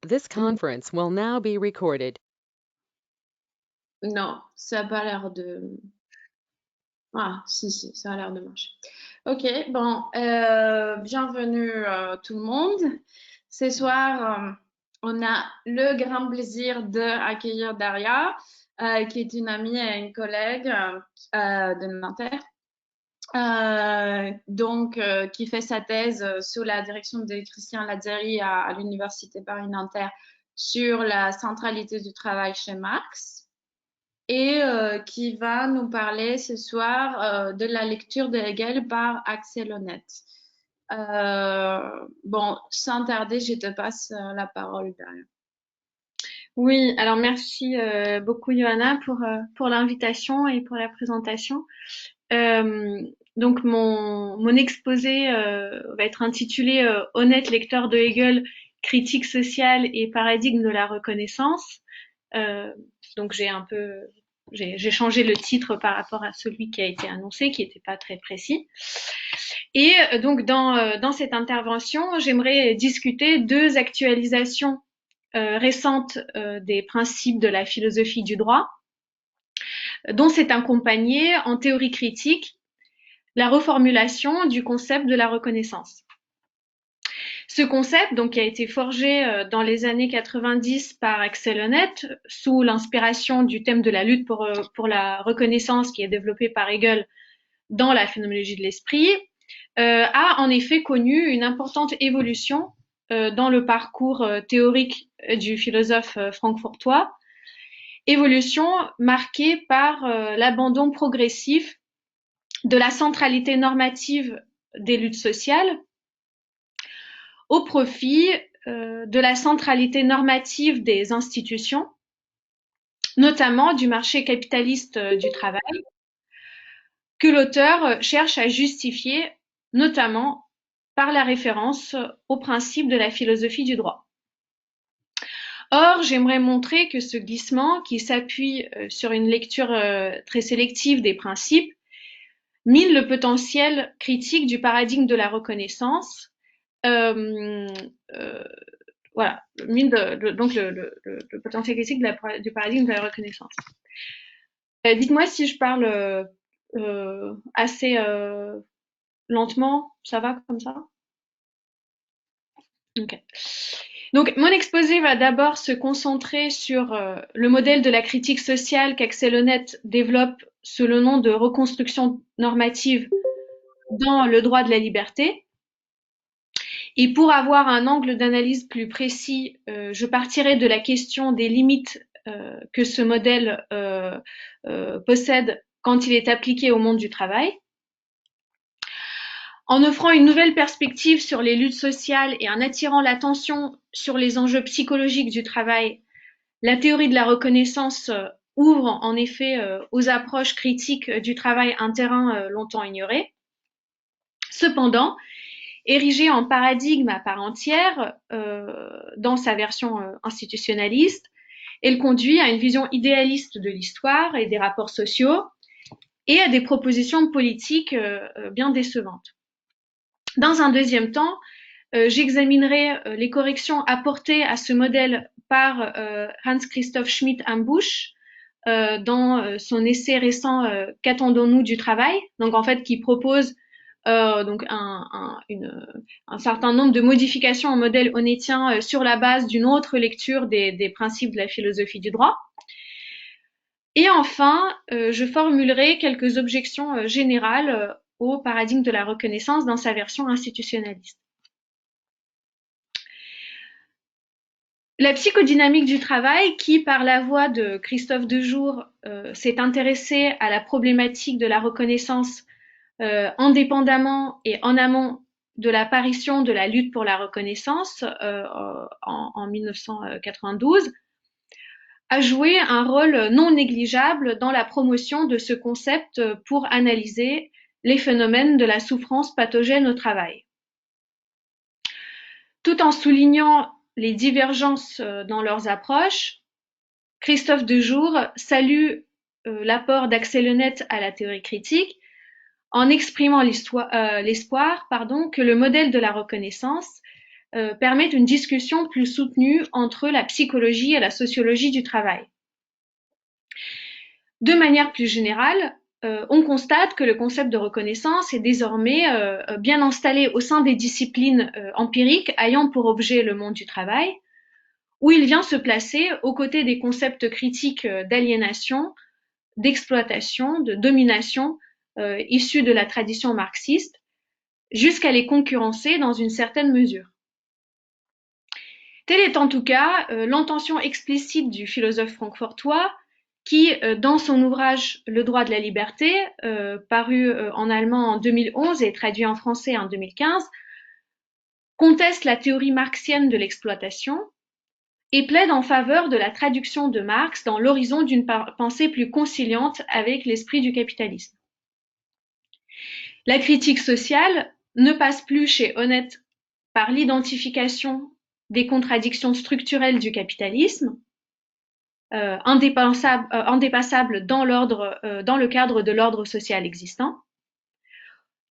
This conference will now be recorded. Non, ça n'a pas l'air de... Ah, si, ça a l'air de marcher. Ok, bon, bienvenue tout le monde. Ce soir, on a le grand plaisir d'accueillir Daria, qui est une amie et une collègue de Nanterre, qui fait sa thèse sous la direction de Christian Lazzari à l'Université Paris-Nanterre sur la centralité du travail chez Marx et qui va nous parler ce soir de la lecture de Hegel par Axel Honneth. Bon, sans tarder, je te passe la parole, Daria. Oui, alors merci beaucoup Johanna pour l'invitation et pour la présentation. Euh, donc mon exposé va être intitulé Honnête lecteur de Hegel, critique sociale et paradigme de la reconnaissance. Euh, donc j'ai changé le titre par rapport à celui qui a été annoncé, qui n'était pas très précis. Et donc dans cette intervention, j'aimerais discuter deux actualisations récentes des principes de la philosophie du droit, dont s'est accompagnée en théorie critique la reformulation du concept de la reconnaissance. Ce concept, donc, qui a été forgé dans les années 90 par Axel Honneth, sous l'inspiration du thème de la lutte pour la reconnaissance qui est développé par Hegel dans la phénoménologie de l'esprit, a en effet connu une importante évolution dans le parcours théorique du philosophe francfortois, évolution marquée par l'abandon progressif de la centralité normative des luttes sociales au profit de la centralité normative des institutions, notamment du marché capitaliste du travail, que l'auteur cherche à justifier, notamment par la référence aux principes de la philosophie du droit. Or, j'aimerais montrer que ce glissement, qui s'appuie sur une lecture très sélective des principes, mine le potentiel critique du paradigme de la reconnaissance, euh, euh, voilà, mine donc le potentiel critique du paradigme de la reconnaissance. Dites-moi si je parle assez lentement, ça va comme ça? Ok. Donc, mon exposé va d'abord se concentrer sur le modèle de la critique sociale qu'Axel Honneth développe sous le nom de reconstruction normative dans le droit de la liberté. Et pour avoir un angle d'analyse plus précis, je partirai de la question des limites que ce modèle possède quand il est appliqué au monde du travail. En offrant une nouvelle perspective sur les luttes sociales et en attirant l'attention sur les enjeux psychologiques du travail, la théorie de la reconnaissance ouvre en effet aux approches critiques du travail un terrain longtemps ignoré. Cependant, érigée en paradigme à part entière dans sa version institutionnaliste, elle conduit à une vision idéaliste de l'histoire et des rapports sociaux et à des propositions politiques bien décevantes. Dans un deuxième temps, j'examinerai les corrections apportées à ce modèle par Hans-Christoph Schmidt-Ambusch dans son essai récent Qu'attendons-nous du travail, donc en fait qui propose donc un certain nombre de modifications au modèle honnétien sur la base d'une autre lecture des principes de la philosophie du droit. Et enfin, je formulerai quelques objections générales au paradigme de la reconnaissance dans sa version institutionnaliste. La psychodynamique du travail, qui, par la voix de Christophe Dejour, s'est intéressée à la problématique de la reconnaissance indépendamment et en amont de l'apparition de la lutte pour la reconnaissance en 1992, a joué un rôle non négligeable dans la promotion de ce concept pour analyser les phénomènes de la souffrance pathogène au travail. Tout en soulignant les divergences dans leurs approches, Christophe Dejour salue l'apport d'Axel Honneth à la théorie critique en exprimant l'espoir que le modèle de la reconnaissance permettent une discussion plus soutenue entre la psychologie et la sociologie du travail. De manière plus générale, on constate que le concept de reconnaissance est désormais bien installé au sein des disciplines empiriques ayant pour objet le monde du travail, où il vient se placer aux côtés des concepts critiques d'aliénation, d'exploitation, de domination issus de la tradition marxiste, jusqu'à les concurrencer dans une certaine mesure. Telle est en tout cas l'intention explicite du philosophe francfortois qui, dans son ouvrage Le droit de la liberté, paru en allemand en 2011 et traduit en français en 2015, conteste la théorie marxienne de l'exploitation et plaide en faveur de la traduction de Marx dans l'horizon d'une pensée plus conciliante avec l'esprit du capitalisme. La critique sociale ne passe plus chez Honneth par l'identification des contradictions structurelles du capitalisme, indépassables dans le cadre de l'ordre social existant.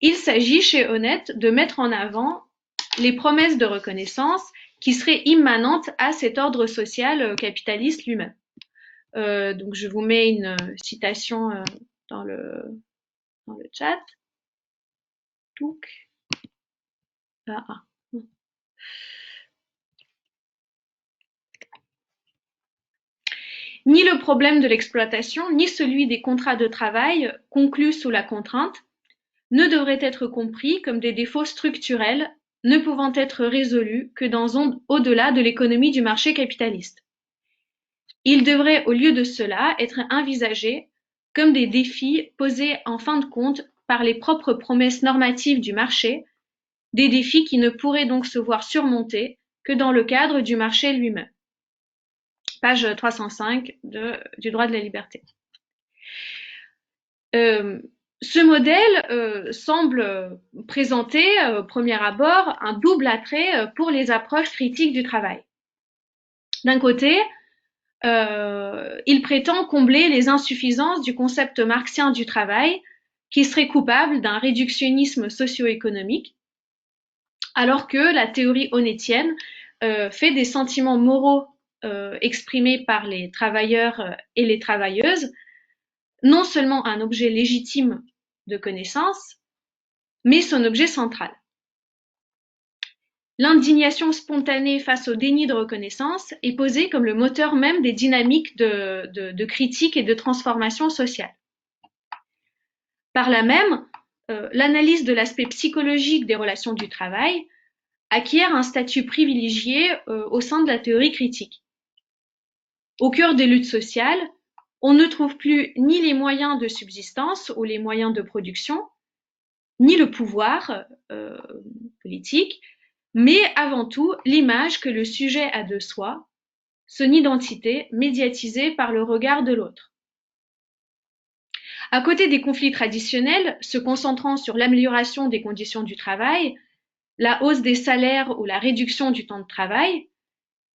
Il s'agit chez Honneth de mettre en avant les promesses de reconnaissance qui seraient immanentes à cet ordre social capitaliste lui-même. Donc je vous mets une citation dans le chat. Ni le problème de l'exploitation, ni celui des contrats de travail conclus sous la contrainte ne devraient être compris comme des défauts structurels ne pouvant être résolus que au-delà de l'économie du marché capitaliste. Ils devraient, au lieu de cela, être envisagés comme des défis posés en fin de compte par les propres promesses normatives du marché, des défis qui ne pourraient donc se voir surmontés que dans le cadre du marché lui-même. Page 305 du droit de la liberté. Ce modèle semble présenter, au premier abord, un double attrait pour les approches critiques du travail. D'un côté, il prétend combler les insuffisances du concept marxien du travail, qui serait coupable d'un réductionnisme socio-économique, alors que la théorie honnetienne fait des sentiments moraux exprimés par les travailleurs et les travailleuses non seulement un objet légitime de connaissance, mais son objet central. L'indignation spontanée face au déni de reconnaissance est posée comme le moteur même des dynamiques de critique et de transformation sociale. Par là même, l'analyse de l'aspect psychologique des relations du travail acquiert un statut privilégié au sein de la théorie critique. Au cœur des luttes sociales, on ne trouve plus ni les moyens de subsistance ou les moyens de production, ni le pouvoir politique, mais avant tout l'image que le sujet a de soi, son identité médiatisée par le regard de l'autre. À côté des conflits traditionnels, se concentrant sur l'amélioration des conditions du travail, la hausse des salaires ou la réduction du temps de travail,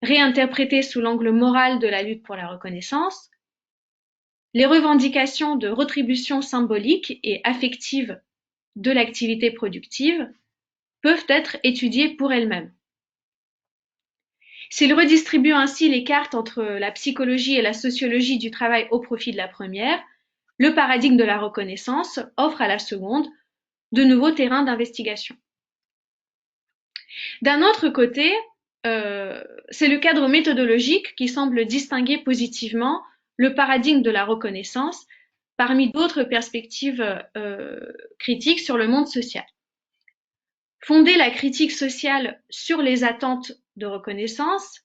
réinterprétés sous l'angle moral de la lutte pour la reconnaissance, les revendications de rétribution symbolique et affective de l'activité productive peuvent être étudiées pour elles-mêmes. S'il redistribue ainsi les cartes entre la psychologie et la sociologie du travail au profit de la première, le paradigme de la reconnaissance offre à la seconde de nouveaux terrains d'investigation. D'un autre côté, c'est le cadre méthodologique qui semble distinguer positivement le paradigme de la reconnaissance parmi d'autres perspectives critiques sur le monde social. Fonder la critique sociale sur les attentes de reconnaissance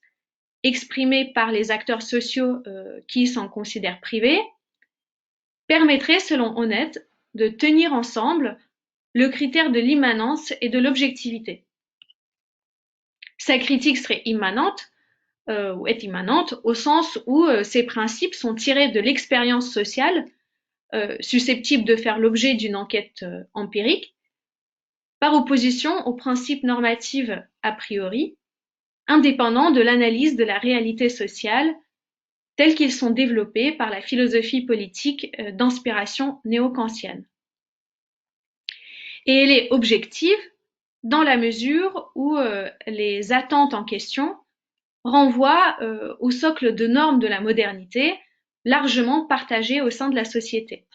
exprimées par les acteurs sociaux qui s'en considèrent privés permettrait, selon Honneth, de tenir ensemble le critère de l'immanence et de l'objectivité. Sa critique serait immanente, ou est immanente, au sens où ces principes sont tirés de l'expérience sociale, susceptible de faire l'objet d'une enquête empirique, par opposition aux principes normatifs a priori, indépendants de l'analyse de la réalité sociale, tels qu'ils sont développés par la philosophie politique d'inspiration néo-kantienne. Et elle est objective dans la mesure où les attentes en question renvoient au socle de normes de la modernité largement partagé au sein de la société.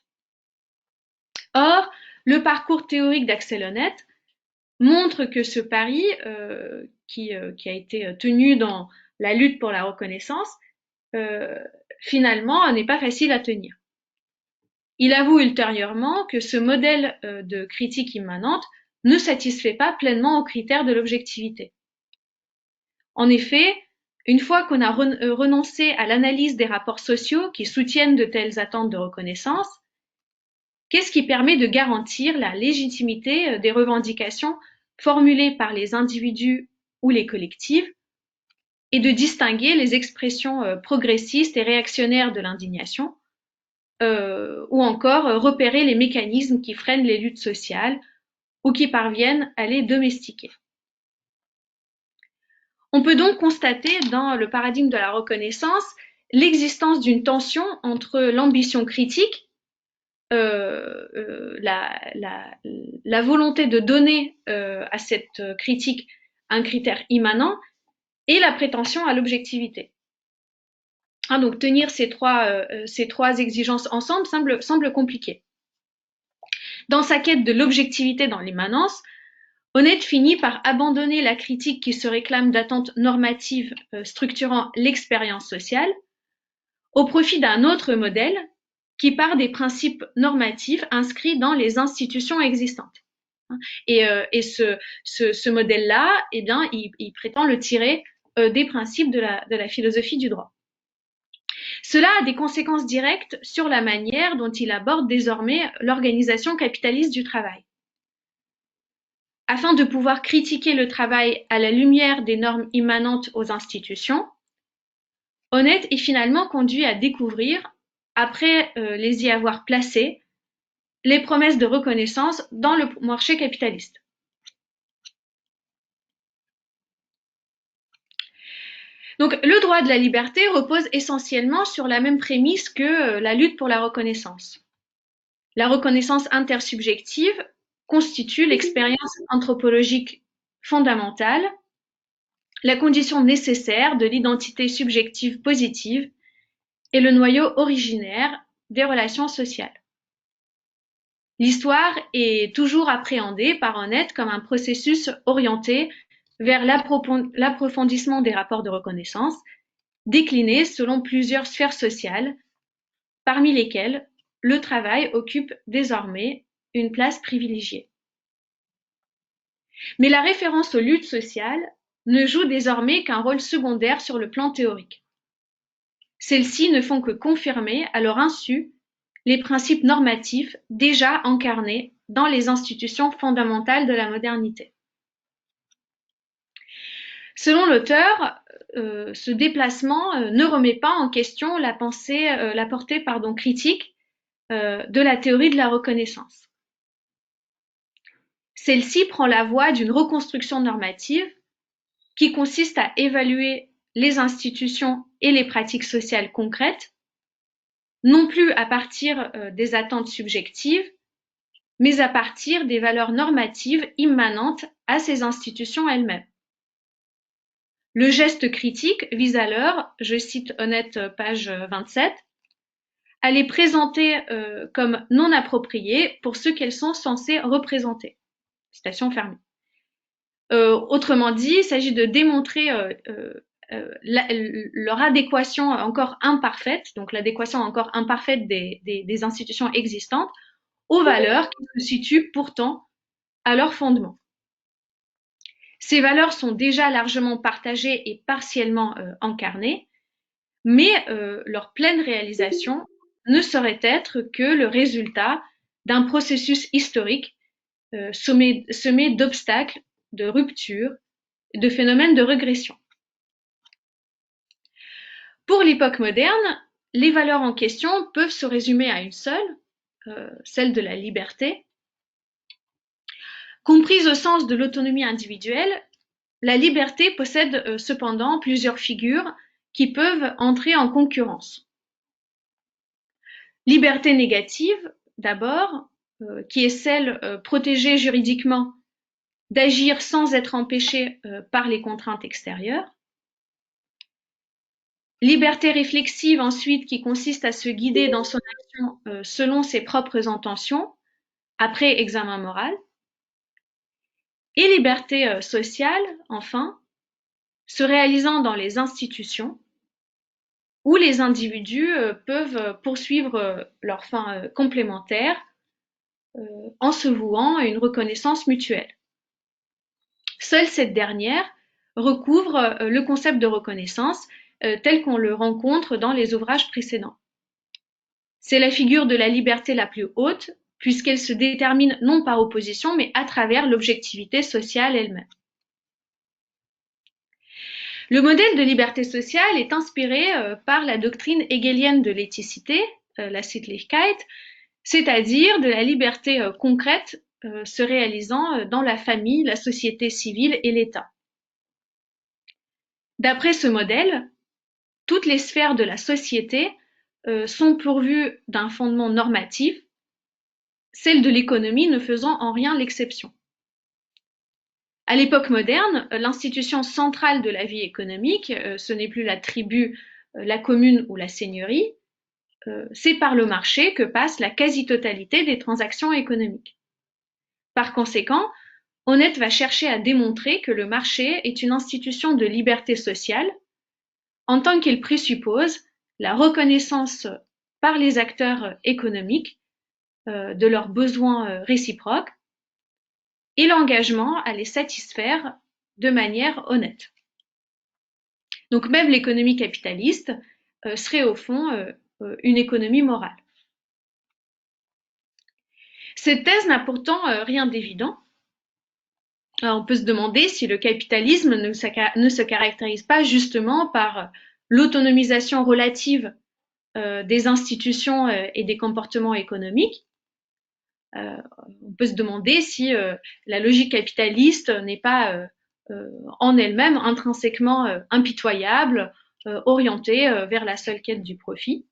Or, le parcours théorique d'Axel Honneth montre que ce pari, qui a été tenu dans la lutte pour la reconnaissance, finalement n'est pas facile à tenir. Il avoue ultérieurement que ce modèle de critique immanente ne satisfait pas pleinement aux critères de l'objectivité. En effet, une fois qu'on a renoncé à l'analyse des rapports sociaux qui soutiennent de telles attentes de reconnaissance, qu'est-ce qui permet de garantir la légitimité des revendications formulées par les individus ou les collectifs et de distinguer les expressions progressistes et réactionnaires de l'indignation, ou encore repérer les mécanismes qui freinent les luttes sociales ou qui parviennent à les domestiquer. On peut donc constater dans le paradigme de la reconnaissance l'existence d'une tension entre l'ambition critique, la volonté de donner à cette critique un critère immanent et la prétention à l'objectivité. Donc tenir ces trois exigences ensemble semble compliqué. Dans sa quête de l'objectivité dans l'immanence, Honneth finit par abandonner la critique qui se réclame d'attentes normatives structurant l'expérience sociale au profit d'un autre modèle qui part des principes normatifs inscrits dans les institutions existantes. Et ce modèle-là, eh bien, il prétend le tirer des principes de la philosophie du droit. Cela a des conséquences directes sur la manière dont il aborde désormais l'organisation capitaliste du travail. Afin de pouvoir critiquer le travail à la lumière des normes immanentes aux institutions, Honneth est finalement conduit à découvrir, après les y avoir placées, les promesses de reconnaissance dans le marché capitaliste. Donc, le droit de la liberté repose essentiellement sur la même prémisse que la lutte pour la reconnaissance. La reconnaissance intersubjective constitue l'expérience anthropologique fondamentale, la condition nécessaire de l'identité subjective positive et le noyau originaire des relations sociales. L'histoire est toujours appréhendée par Honneth comme un processus orienté vers l'approfondissement des rapports de reconnaissance, déclinés selon plusieurs sphères sociales, parmi lesquelles le travail occupe désormais une place privilégiée. Mais la référence aux luttes sociales ne joue désormais qu'un rôle secondaire sur le plan théorique. Celles-ci ne font que confirmer, à leur insu, les principes normatifs déjà incarnés dans les institutions fondamentales de la modernité. Selon l'auteur, ce déplacement ne remet pas en question la portée critique de la théorie de la reconnaissance. Celle-ci prend la voie d'une reconstruction normative qui consiste à évaluer les institutions et les pratiques sociales concrètes, non plus à partir des attentes subjectives, mais à partir des valeurs normatives immanentes à ces institutions elles-mêmes. Le geste critique vise alors, je cite Honneth, page 27, à les présenter comme non appropriées pour ce qu'elles sont censées représenter. Citation fermée. Autrement dit, il s'agit de démontrer leur adéquation encore imparfaite, donc l'adéquation encore imparfaite des institutions existantes, aux valeurs qui se situent pourtant à leur fondement. Ces valeurs sont déjà largement partagées et partiellement incarnées, mais leur pleine réalisation ne saurait être que le résultat d'un processus historique semé d'obstacles, de ruptures, de phénomènes de régression. Pour l'époque moderne, les valeurs en question peuvent se résumer à une seule, celle de la liberté. Comprise au sens de l'autonomie individuelle, la liberté possède cependant plusieurs figures qui peuvent entrer en concurrence. Liberté négative, d'abord, qui est celle protégée juridiquement d'agir sans être empêché par les contraintes extérieures. Liberté réflexive ensuite qui consiste à se guider dans son action selon ses propres intentions après examen moral. Et liberté sociale, enfin, se réalisant dans les institutions où les individus peuvent poursuivre leurs fins complémentaires en se vouant à une reconnaissance mutuelle. Seule cette dernière recouvre le concept de reconnaissance tel qu'on le rencontre dans les ouvrages précédents. C'est la figure de la liberté la plus haute, puisqu'elle se détermine non par opposition, mais à travers l'objectivité sociale elle-même. Le modèle de liberté sociale est inspiré par la doctrine hegelienne de l'éthicité, la Sittlichkeit, c'est-à-dire de la liberté concrète se réalisant dans la famille, la société civile et l'État. D'après ce modèle, toutes les sphères de la société sont pourvues d'un fondement normatif, celle de l'économie ne faisant en rien l'exception. À l'époque moderne, l'institution centrale de la vie économique, ce n'est plus la tribu, la commune ou la seigneurie, c'est par le marché que passe la quasi-totalité des transactions économiques. Par conséquent, Honneth va chercher à démontrer que le marché est une institution de liberté sociale, en tant qu'il présuppose la reconnaissance par les acteurs économiques de leurs besoins réciproques et l'engagement à les satisfaire de manière honnête. Donc même l'économie capitaliste serait au fond une économie morale. Cette thèse n'a pourtant rien d'évident. On peut se demander si le capitalisme ne se caractérise pas justement par l'autonomisation relative des institutions et des comportements économiques. On peut se demander si la logique capitaliste n'est pas en elle-même intrinsèquement impitoyable, orientée vers la seule quête du profit.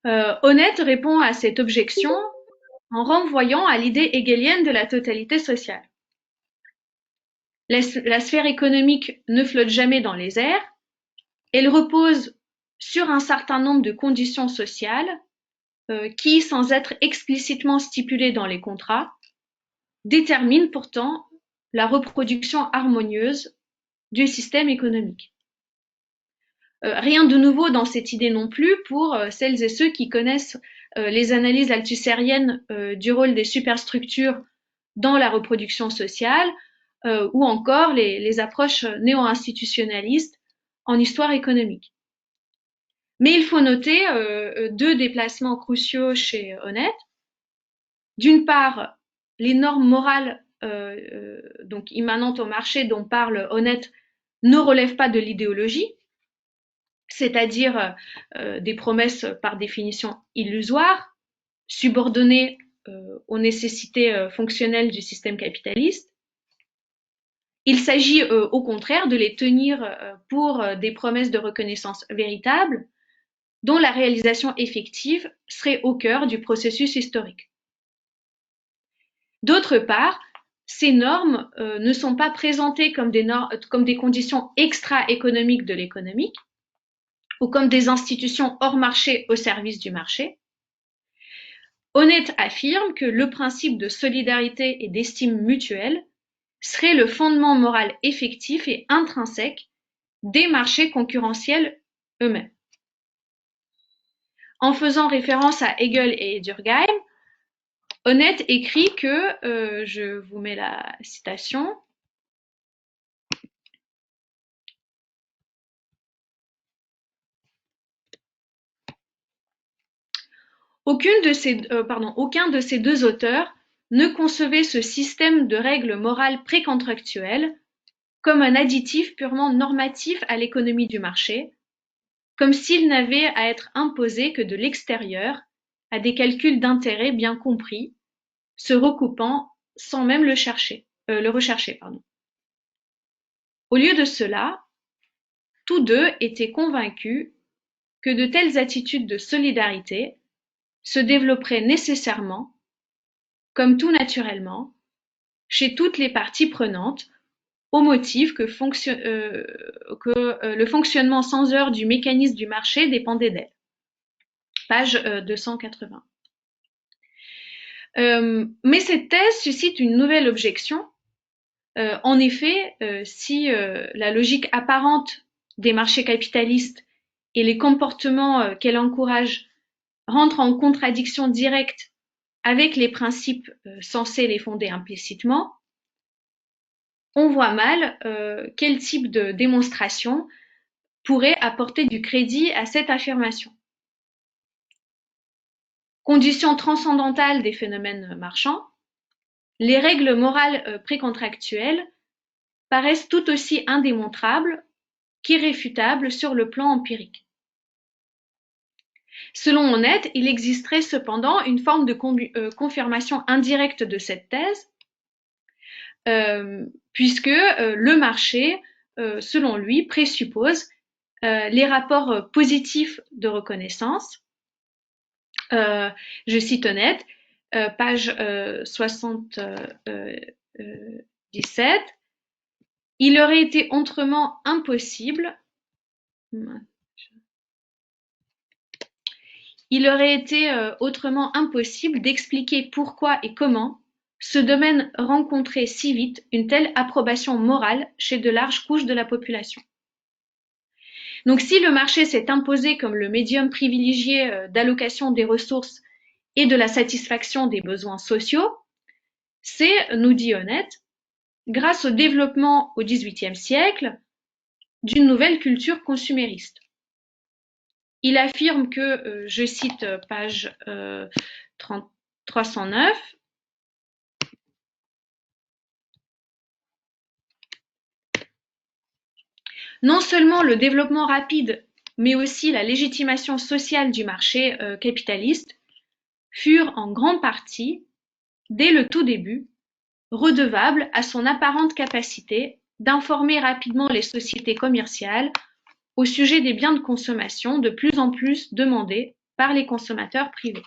Honneth répond à cette objection en renvoyant à l'idée hegelienne de la totalité sociale. La sphère économique ne flotte jamais dans les airs, elle repose sur un certain nombre de conditions sociales qui, sans être explicitement stipulées dans les contrats, déterminent pourtant la reproduction harmonieuse du système économique. Rien de nouveau dans cette idée non plus pour celles et ceux qui connaissent les analyses althusseriennes du rôle des superstructures dans la reproduction sociale ou encore les approches néo-institutionnalistes en histoire économique. Mais il faut noter deux déplacements cruciaux chez Honneth. D'une part, les normes morales donc immanentes au marché dont parle Honneth ne relèvent pas de l'idéologie, c'est-à-dire des promesses par définition illusoires, subordonnées aux nécessités fonctionnelles du système capitaliste. Il s'agit au contraire de les tenir pour des promesses de reconnaissance véritables, dont la réalisation effective serait au cœur du processus historique. D'autre part, ces normes ne sont pas présentées comme des conditions extra-économiques de l'économique, ou comme des institutions hors marché au service du marché. Honneth affirme que le principe de solidarité et d'estime mutuelle serait le fondement moral effectif et intrinsèque des marchés concurrentiels eux-mêmes. En faisant référence à Hegel et Durkheim, Honneth écrit que, je vous mets la citation, aucun de ces deux auteurs ne concevait ce système de règles morales précontractuelles comme un additif purement normatif à l'économie du marché, comme s'il n'avait à être imposé que de l'extérieur, à des calculs d'intérêt bien compris, se recoupant sans même le rechercher. Au lieu de cela, tous deux étaient convaincus que de telles attitudes de solidarité se développeraient nécessairement, comme tout naturellement, chez toutes les parties prenantes, au motif que le fonctionnement sans heure du mécanisme du marché dépendait d'elle. Page 280. Mais cette thèse suscite une nouvelle objection. En effet, si la logique apparente des marchés capitalistes et les comportements qu'elle encourage rentrent en contradiction directe avec les principes censés les fonder implicitement, on voit mal quel type de démonstration pourrait apporter du crédit à cette affirmation. Condition transcendantale des phénomènes marchands, les règles morales précontractuelles paraissent tout aussi indémontrables qu'irréfutables sur le plan empirique. Selon Honneth, il existerait cependant une forme de confirmation indirecte de cette thèse, puisque le marché, selon lui, présuppose les rapports positifs de reconnaissance. Je cite Honneth, page 77. Il aurait été autrement impossible d'expliquer pourquoi et comment ce domaine rencontrait si vite une telle approbation morale chez de larges couches de la population. Donc si le marché s'est imposé comme le médium privilégié d'allocation des ressources et de la satisfaction des besoins sociaux, c'est, nous dit Honneth, grâce au développement au XVIIIe siècle d'une nouvelle culture consumériste. Il affirme que, je cite page 309, non seulement le développement rapide, mais aussi la légitimation sociale du marché capitaliste furent en grande partie, dès le tout début, redevables à son apparente capacité d'informer rapidement les sociétés commerciales au sujet des biens de consommation de plus en plus demandés par les consommateurs privés.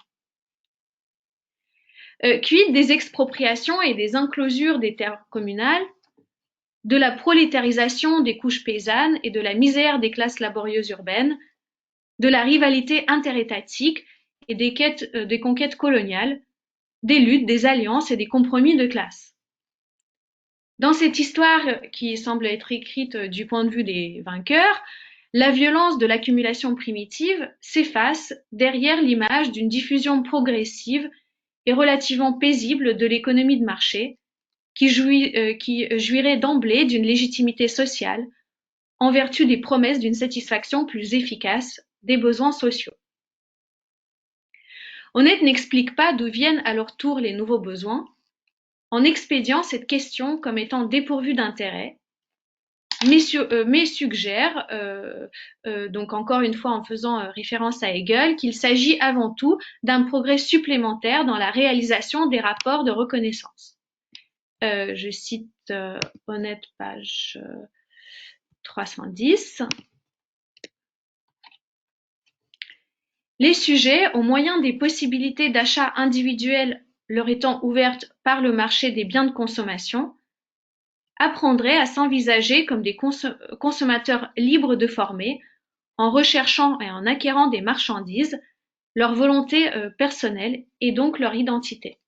Quid des expropriations et des enclosures des terres communales, de la prolétarisation des couches paysannes et de la misère des classes laborieuses urbaines, de la rivalité interétatique et des conquêtes coloniales, des luttes, des alliances et des compromis de classe. Dans cette histoire qui semble être écrite du point de vue des vainqueurs, la violence de l'accumulation primitive s'efface derrière l'image d'une diffusion progressive et relativement paisible de l'économie de marché, qui jouirait d'emblée d'une légitimité sociale en vertu des promesses d'une satisfaction plus efficace des besoins sociaux. Honneth n'explique pas d'où viennent à leur tour les nouveaux besoins, en expédiant cette question comme étant dépourvue d'intérêt, mais suggère, donc encore une fois en faisant référence à Hegel, qu'il s'agit avant tout d'un progrès supplémentaire dans la réalisation des rapports de reconnaissance. Je cite Honneth, page 310. Les sujets, au moyen des possibilités d'achat individuel leur étant ouvertes par le marché des biens de consommation, apprendraient à s'envisager comme des consommateurs libres de former, en recherchant et en acquérant des marchandises, leur volonté personnelle et donc leur identité.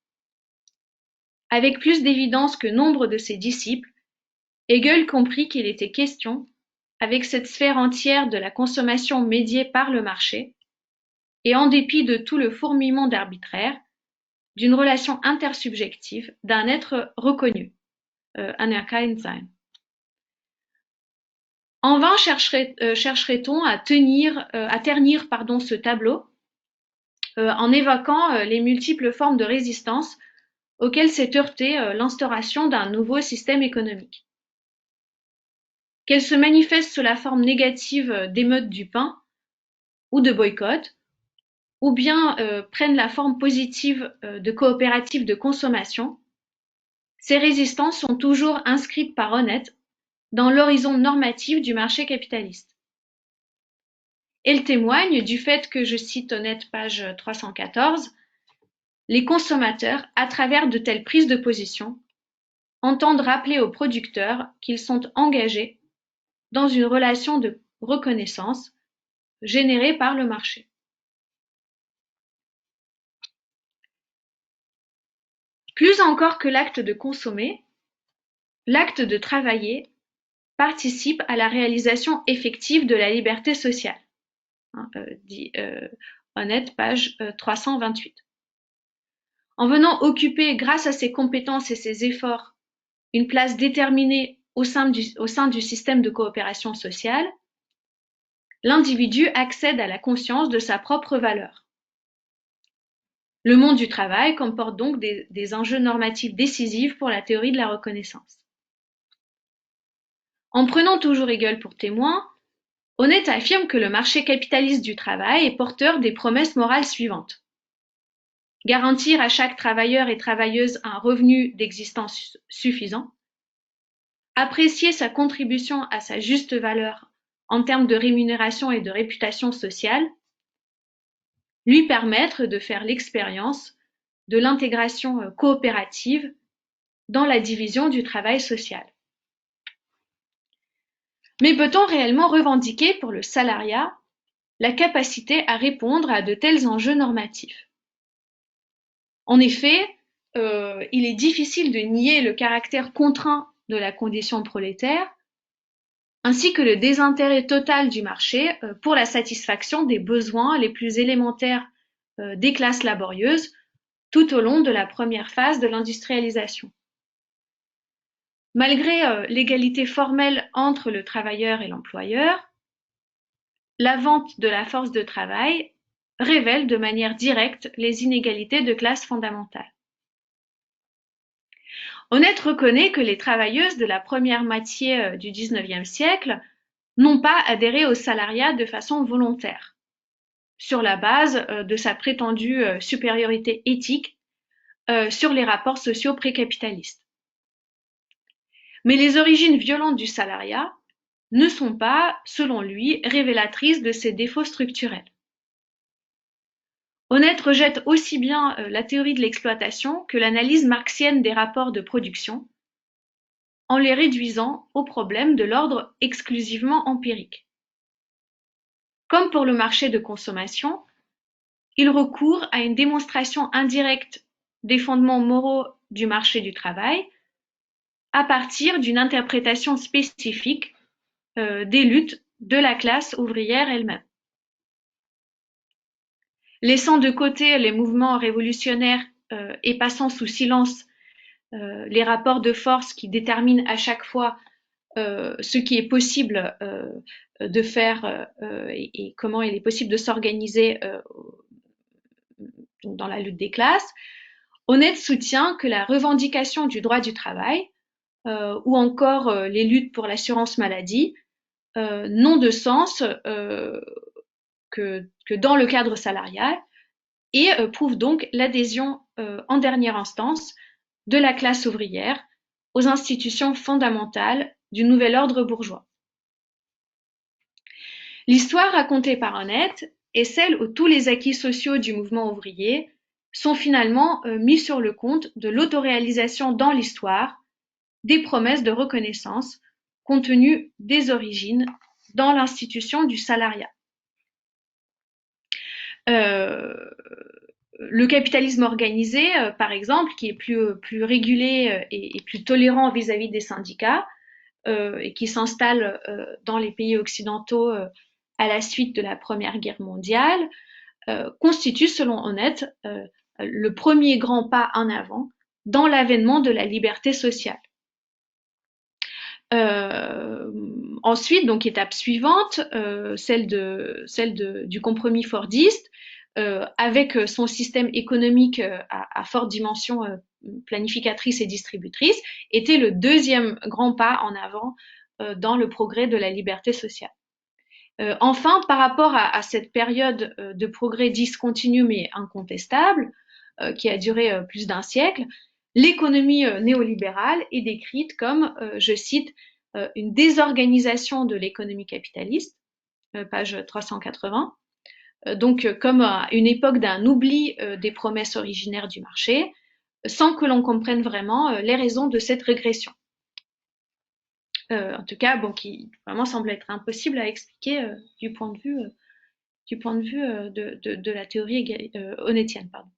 Avec plus d'évidence que nombre de ses disciples, Hegel comprit qu'il était question, avec cette sphère entière de la consommation médiée par le marché, et en dépit de tout le fourmillement d'arbitraire, d'une relation intersubjective d'un être reconnu, Anerkennungssein. En vain chercherait-on à ternir ce tableau en évoquant les multiples formes de résistance auxquelles s'est heurtée l'instauration d'un nouveau système économique. Qu'elle se manifeste sous la forme négative d'émeutes du pain ou de boycott, ou bien prennent la forme positive de coopératives de consommation, ces résistances sont toujours inscrites par Honneth dans l'horizon normatif du marché capitaliste. Elles témoignent du fait que, je cite Honneth, page 314, les consommateurs, à travers de telles prises de position, entendent rappeler aux producteurs qu'ils sont engagés dans une relation de reconnaissance générée par le marché. Plus encore que l'acte de consommer, l'acte de travailler participe à la réalisation effective de la liberté sociale. Dit Honneth, page 328. En venant occuper, grâce à ses compétences et ses efforts, une place déterminée au sein du système de coopération sociale, l'individu accède à la conscience de sa propre valeur. Le monde du travail comporte donc des enjeux normatifs décisifs pour la théorie de la reconnaissance. En prenant toujours Hegel pour témoin, Honneth affirme que le marché capitaliste du travail est porteur des promesses morales suivantes. Garantir à chaque travailleur et travailleuse un revenu d'existence suffisant, apprécier sa contribution à sa juste valeur en termes de rémunération et de réputation sociale, lui permettre de faire l'expérience de l'intégration coopérative dans la division du travail social. Mais peut-on réellement revendiquer pour le salariat la capacité à répondre à de tels enjeux normatifs? En effet, il est difficile de nier le caractère contraint de la condition prolétaire, ainsi que le désintérêt total du marché pour la satisfaction des besoins les plus élémentaires des classes laborieuses tout au long de la première phase de l'industrialisation. Malgré l'égalité formelle entre le travailleur et l'employeur, la vente de la force de travail révèle de manière directe les inégalités de classe fondamentales. Honneth reconnaît que les travailleuses de la première moitié du XIXe siècle n'ont pas adhéré au salariat de façon volontaire, sur la base de sa prétendue supériorité éthique sur les rapports sociaux précapitalistes. Mais les origines violentes du salariat ne sont pas, selon lui, révélatrices de ses défauts structurels. Honneth rejette aussi bien la théorie de l'exploitation que l'analyse marxienne des rapports de production, en les réduisant aux problèmes de l'ordre exclusivement empirique. Comme pour le marché de consommation, il recourt à une démonstration indirecte des fondements moraux du marché du travail à partir d'une interprétation spécifique des luttes de la classe ouvrière elle-même. Laissant de côté les mouvements révolutionnaires et passant sous silence les rapports de force qui déterminent à chaque fois ce qui est possible de faire et comment il est possible de s'organiser dans la lutte des classes, Honneth soutient que la revendication du droit du travail ou encore les luttes pour l'assurance maladie n'ont de sens que dans le cadre salarial et prouvent donc l'adhésion en dernière instance de la classe ouvrière aux institutions fondamentales du nouvel ordre bourgeois. L'histoire racontée par Honneth est celle où tous les acquis sociaux du mouvement ouvrier sont finalement mis sur le compte de l'autoréalisation dans l'histoire des promesses de reconnaissance contenues des origines dans l'institution du salariat. Le capitalisme organisé, par exemple, qui est plus régulé et plus tolérant vis-à-vis des syndicats et qui s'installe dans les pays occidentaux à la suite de la Première Guerre mondiale, constitue, selon Honneth, le premier grand pas en avant dans l'avènement de la liberté sociale. Ensuite, donc étape suivante, celle du compromis fordiste, avec son système économique à forte dimension planificatrice et distributrice, était le deuxième grand pas en avant dans le progrès de la liberté sociale. Enfin, par rapport à cette période de progrès discontinu mais incontestable, qui a duré plus d'un siècle, l'économie néolibérale est décrite comme, je cite, une désorganisation de l'économie capitaliste, page 380, donc comme une époque d'un oubli des promesses originaires du marché, sans que l'on comprenne vraiment les raisons de cette régression. En tout cas, bon, qui vraiment semble être impossible à expliquer du point de vue de la théorie honnetienne. Pardon.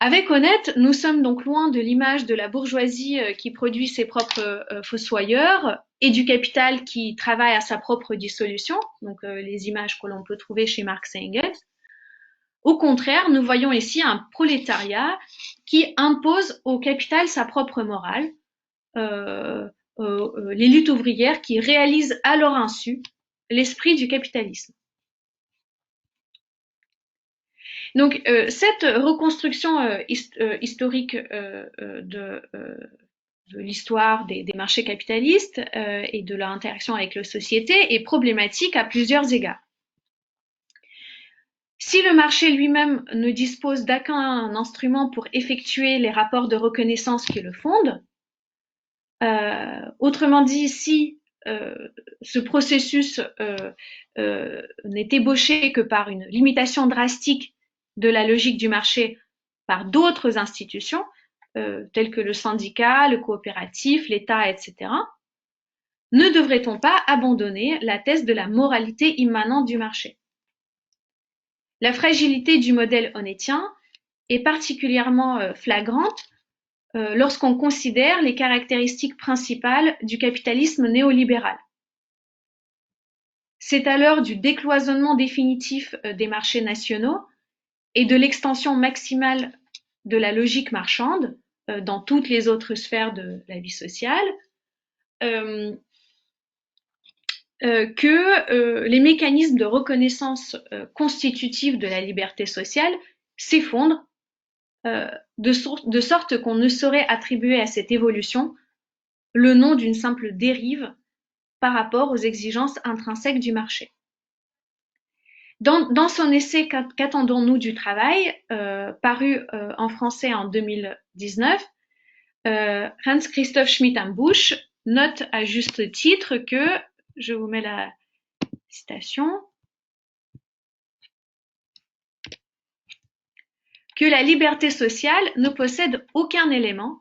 Avec Honnête, nous sommes donc loin de l'image de la bourgeoisie qui produit ses propres fossoyeurs et du capital qui travaille à sa propre dissolution, donc les images que l'on peut trouver chez Marx et Engels. Au contraire, nous voyons ici un prolétariat qui impose au capital sa propre morale, les luttes ouvrières qui réalisent à leur insu l'esprit du capitalisme. Donc cette reconstruction historique de l'histoire des marchés capitalistes et de leur interaction avec la société est problématique à plusieurs égards. Si le marché lui-même ne dispose d'aucun instrument pour effectuer les rapports de reconnaissance qui le fondent, autrement dit, si ce processus n'est ébauché que par une limitation drastique de la logique du marché par d'autres institutions, telles que le syndicat, le coopératif, l'État, etc., ne devrait-on pas abandonner la thèse de la moralité immanente du marché? La fragilité du modèle honnêtien est particulièrement flagrante lorsqu'on considère les caractéristiques principales du capitalisme néolibéral. C'est à l'heure du décloisonnement définitif des marchés nationaux et de l'extension maximale de la logique marchande dans toutes les autres sphères de la vie sociale que les mécanismes de reconnaissance constitutifs de la liberté sociale s'effondrent de sorte qu'on ne saurait attribuer à cette évolution le nom d'une simple dérive par rapport aux exigences intrinsèques du marché. Dans son essai Qu'attendons-nous du travail, paru en français en 2019, Hans-Christoph Schmidt-Ambusch note à juste titre que, je vous mets la citation, que la liberté sociale ne possède aucun élément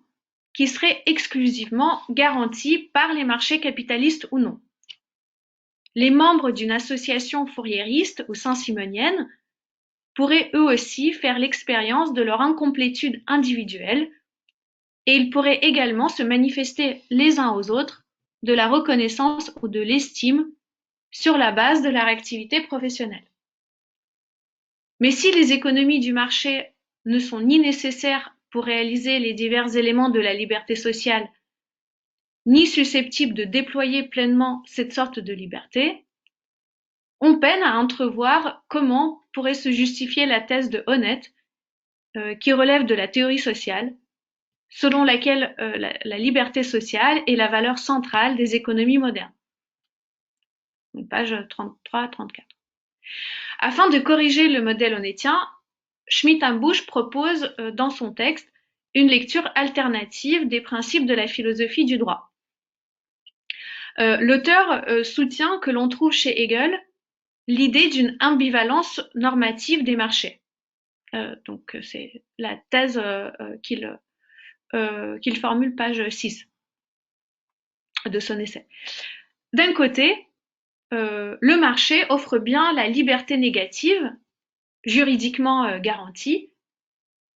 qui serait exclusivement garanti par les marchés capitalistes ou non. Les membres d'une association fourriériste ou saint-simonienne pourraient eux aussi faire l'expérience de leur incomplétude individuelle et ils pourraient également se manifester les uns aux autres de la reconnaissance ou de l'estime sur la base de leur activité professionnelle. Mais si les économies du marché ne sont ni nécessaires pour réaliser les divers éléments de la liberté sociale, ni susceptibles de déployer pleinement cette sorte de liberté, on peine à entrevoir comment pourrait se justifier la thèse de Honneth, qui relève de la théorie sociale, selon laquelle la liberté sociale est la valeur centrale des économies modernes. Donc, page 33-34. Afin de corriger le modèle honnêtien, Schmidt-Ambusch propose dans son texte une lecture alternative des principes de la philosophie du droit. L'auteur soutient que l'on trouve chez Hegel l'idée d'une ambivalence normative des marchés. Donc c'est la thèse qu'il formule page 6 de son essai. D'un côté, le marché offre bien la liberté négative, juridiquement garantie,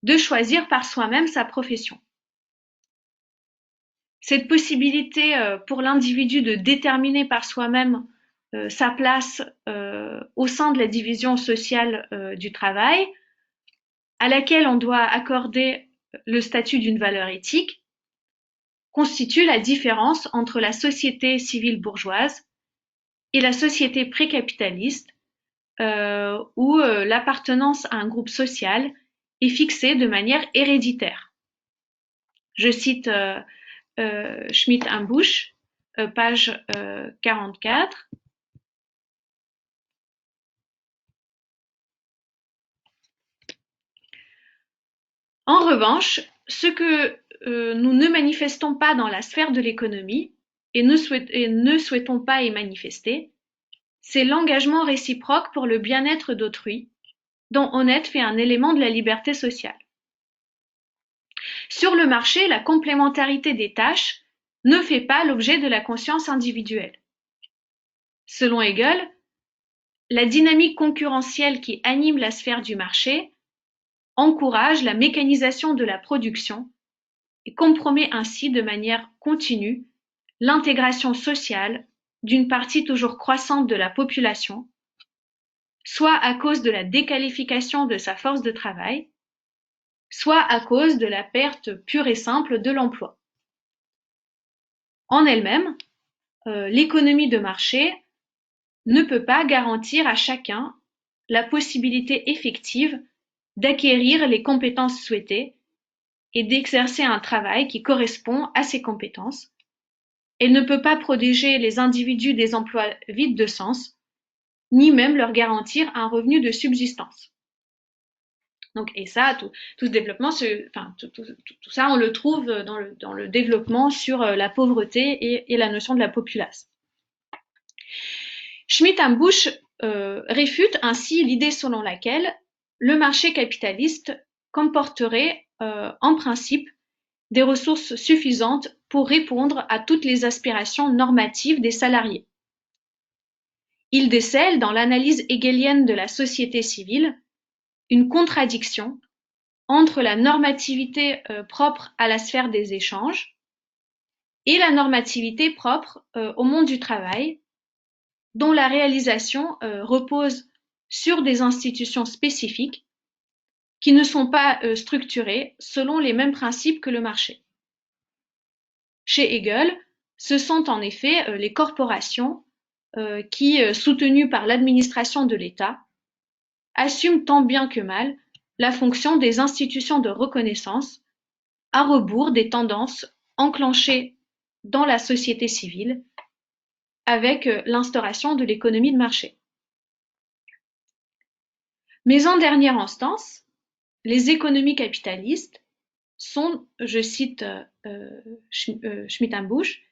de choisir par soi-même sa profession. Cette possibilité pour l'individu de déterminer par soi-même sa place au sein de la division sociale du travail, à laquelle on doit accorder le statut d'une valeur éthique, constitue la différence entre la société civile bourgeoise et la société précapitaliste, où l'appartenance à un groupe social est fixée de manière héréditaire. Je cite Schmidt-Ambusch, page 44. En revanche, ce que nous ne manifestons pas dans la sphère de l'économie et ne souhaitons pas y manifester, c'est l'engagement réciproque pour le bien-être d'autrui, dont Honneth fait un élément de la liberté sociale. Sur le marché, la complémentarité des tâches ne fait pas l'objet de la conscience individuelle. Selon Hegel, la dynamique concurrentielle qui anime la sphère du marché encourage la mécanisation de la production et compromet ainsi de manière continue l'intégration sociale d'une partie toujours croissante de la population, soit à cause de la déqualification de sa force de travail, soit à cause de la perte pure et simple de l'emploi. En elle-même, l'économie de marché ne peut pas garantir à chacun la possibilité effective d'acquérir les compétences souhaitées et d'exercer un travail qui correspond à ses compétences. Elle ne peut pas protéger les individus des emplois vides de sens, ni même leur garantir un revenu de subsistance. Donc, et ça, tout ce développement, tout ça, on le trouve dans le développement sur la pauvreté et la notion de la populace. Schmitt-Ambush réfute ainsi l'idée selon laquelle le marché capitaliste comporterait en principe des ressources suffisantes pour répondre à toutes les aspirations normatives des salariés. Il décèle dans l'analyse hegelienne de la société civile une contradiction entre la normativité propre à la sphère des échanges et la normativité propre au monde du travail, dont la réalisation repose sur des institutions spécifiques qui ne sont pas structurées selon les mêmes principes que le marché. Chez Hegel, ce sont en effet les corporations qui, soutenues par l'administration de l'État, assument tant bien que mal la fonction des institutions de reconnaissance à rebours des tendances enclenchées dans la société civile avec l'instauration de l'économie de marché. Mais en dernière instance, les économies capitalistes sont, je cite Schmitt-Ambush,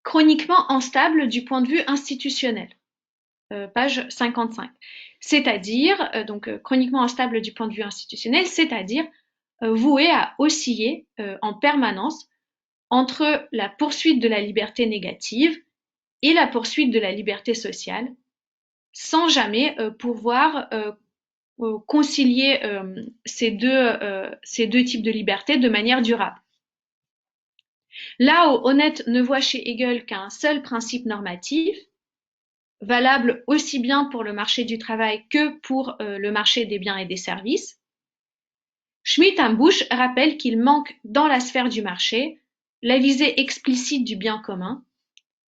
chroniquement instables du point de vue institutionnel. Page 55. C'est-à-dire, chroniquement instables du point de vue institutionnel, c'est-à-dire vouées à osciller en permanence entre la poursuite de la liberté négative et la poursuite de la liberté sociale, sans jamais pouvoir concilier ces deux types de liberté de manière durable. Là où Honneth ne voit chez Hegel qu'un seul principe normatif, valable aussi bien pour le marché du travail que pour le marché des biens et des services, Schmitt-Ambush rappelle qu'il manque dans la sphère du marché la visée explicite du bien commun,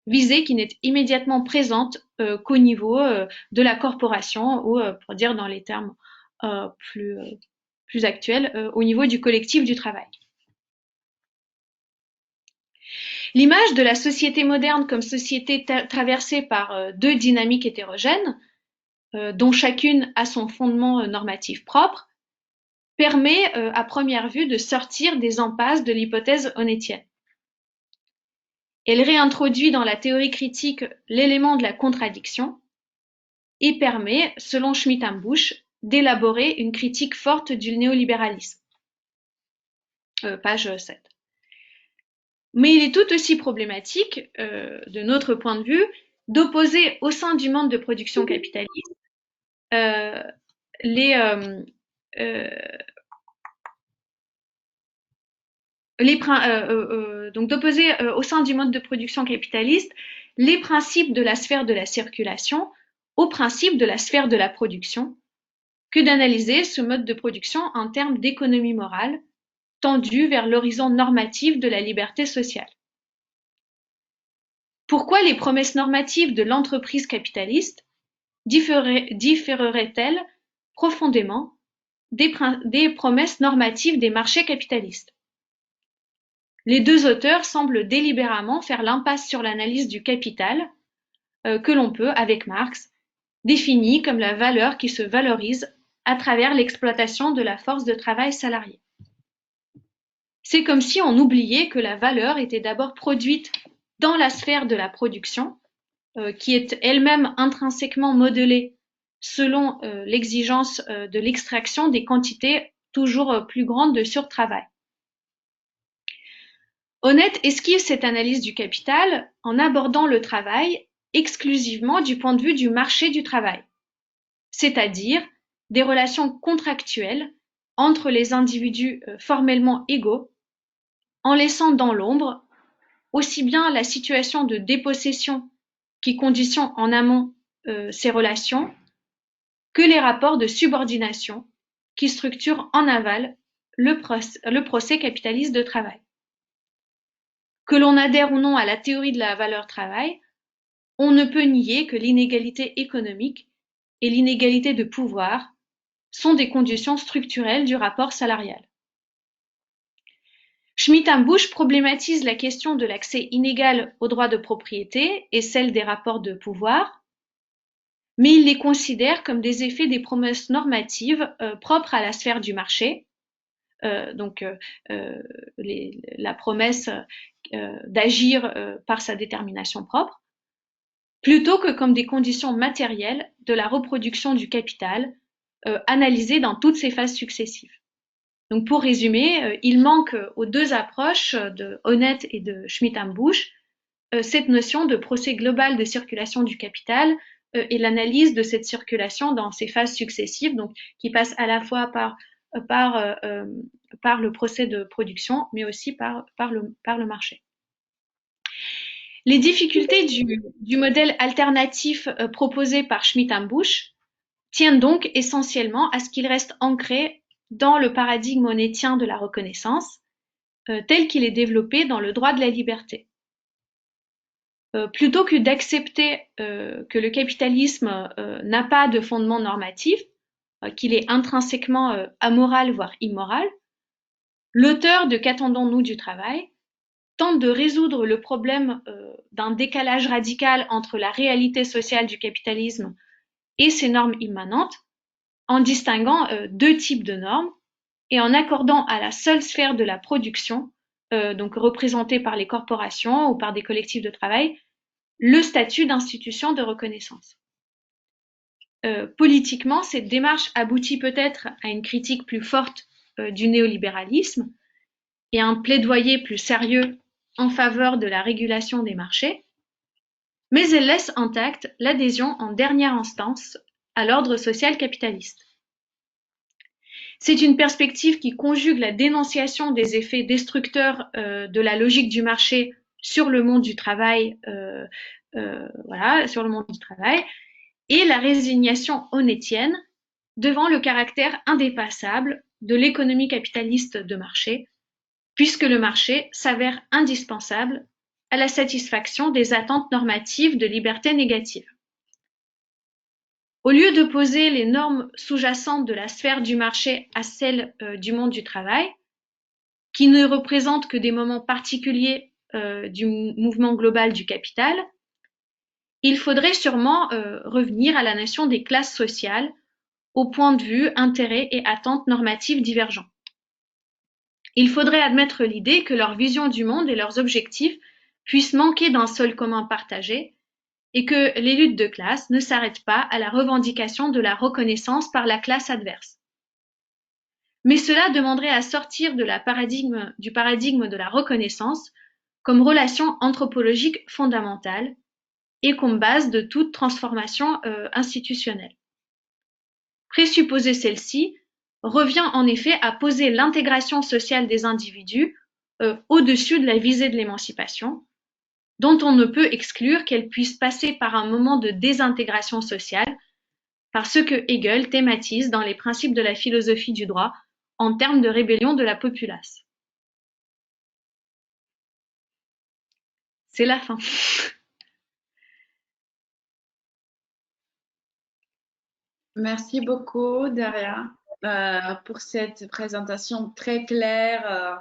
visée qui n'est immédiatement présente qu'au niveau de la corporation ou, pour dire dans les termes plus actuels, au niveau du collectif du travail. L'image de la société moderne comme société traversée par deux dynamiques hétérogènes, dont chacune a son fondement normatif propre, permet à première vue de sortir des impasses de l'hypothèse honnetienne. Elle réintroduit dans la théorie critique l'élément de la contradiction et permet, selon Schmitt-Ambush, d'élaborer une critique forte du néolibéralisme. Page 7. Mais il est tout aussi problématique, de notre point de vue, d'opposer au sein du monde de production capitaliste d'opposer au sein du mode de production capitaliste les principes de la sphère de la circulation aux principes de la sphère de la production, que d'analyser ce mode de production en termes d'économie morale, tendue vers l'horizon normatif de la liberté sociale. Pourquoi les promesses normatives de l'entreprise capitaliste différeraient-elles profondément des promesses normatives des marchés capitalistes? Les deux auteurs semblent délibérément faire l'impasse sur l'analyse du capital, que l'on peut, avec Marx, définir comme la valeur qui se valorise à travers l'exploitation de la force de travail salariée. C'est comme si on oubliait que la valeur était d'abord produite dans la sphère de la production, qui est elle-même intrinsèquement modelée selon l'exigence de l'extraction des quantités toujours plus grandes de surtravail. Honnête esquive cette analyse du capital en abordant le travail exclusivement du point de vue du marché du travail, c'est-à-dire des relations contractuelles entre les individus formellement égaux, en laissant dans l'ombre aussi bien la situation de dépossession qui conditionne en amont ces relations que les rapports de subordination qui structurent en aval le procès capitaliste de travail. Que l'on adhère ou non à la théorie de la valeur travail, on ne peut nier que l'inégalité économique et l'inégalité de pouvoir sont des conditions structurelles du rapport salarial. Schmitt-Hambusch problématise la question de l'accès inégal aux droits de propriété et celle des rapports de pouvoir, mais il les considère comme des effets des promesses normatives propres à la sphère du marché, la promesse d'agir par sa détermination propre, plutôt que comme des conditions matérielles de la reproduction du capital analysées dans toutes ses phases successives. Donc pour résumer, il manque aux deux approches de Honneth et de Schmitt-Hambusch cette notion de procès global de circulation du capital et l'analyse de cette circulation dans ses phases successives, donc qui passe à la fois par le procès de production, mais aussi par le marché. Les difficultés du modèle alternatif proposé par Schmitt-Hambusch tiennent donc essentiellement à ce qu'il reste ancré dans le paradigme honnétien de la reconnaissance, tel qu'il est développé dans le droit de la liberté. Plutôt que d'accepter que le capitalisme n'a pas de fondement normatif, qu'il est intrinsèquement amoral, voire immoral, l'auteur de Qu'attendons-nous du travail tente de résoudre le problème d'un décalage radical entre la réalité sociale du capitalisme et ses normes immanentes, en distinguant deux types de normes et en accordant à la seule sphère de la production, donc représentée par les corporations ou par des collectifs de travail, le statut d'institution de reconnaissance. Politiquement, cette démarche aboutit peut-être à une critique plus forte du néolibéralisme et un plaidoyer plus sérieux en faveur de la régulation des marchés, mais elle laisse intacte l'adhésion en dernière instance à l'ordre social capitaliste. C'est une perspective qui conjugue la dénonciation des effets destructeurs de la logique du marché sur le monde du travail, sur le monde du travail, et la résignation honnêtienne devant le caractère indépassable de l'économie capitaliste de marché, puisque le marché s'avère indispensable à la satisfaction des attentes normatives de liberté négative. Au lieu d'opposer les normes sous-jacentes de la sphère du marché à celles du monde du travail, qui ne représentent que des moments particuliers du mouvement global du capital, il faudrait sûrement revenir à la notion des classes sociales, au point de vue, intérêts et attentes normatives divergents. Il faudrait admettre l'idée que leur vision du monde et leurs objectifs puissent manquer d'un sol commun partagé et que les luttes de classe ne s'arrêtent pas à la revendication de la reconnaissance par la classe adverse. Mais cela demanderait à sortir du paradigme de la reconnaissance comme relation anthropologique fondamentale et comme base de toute transformation institutionnelle. Présupposer celle-ci revient en effet à poser l'intégration sociale des individus au-dessus de la visée de l'émancipation, dont on ne peut exclure qu'elle puisse passer par un moment de désintégration sociale, par ce que Hegel thématise dans les principes de la philosophie du droit en termes de rébellion de la populace. C'est la fin. Merci beaucoup, Daria, pour cette présentation très claire,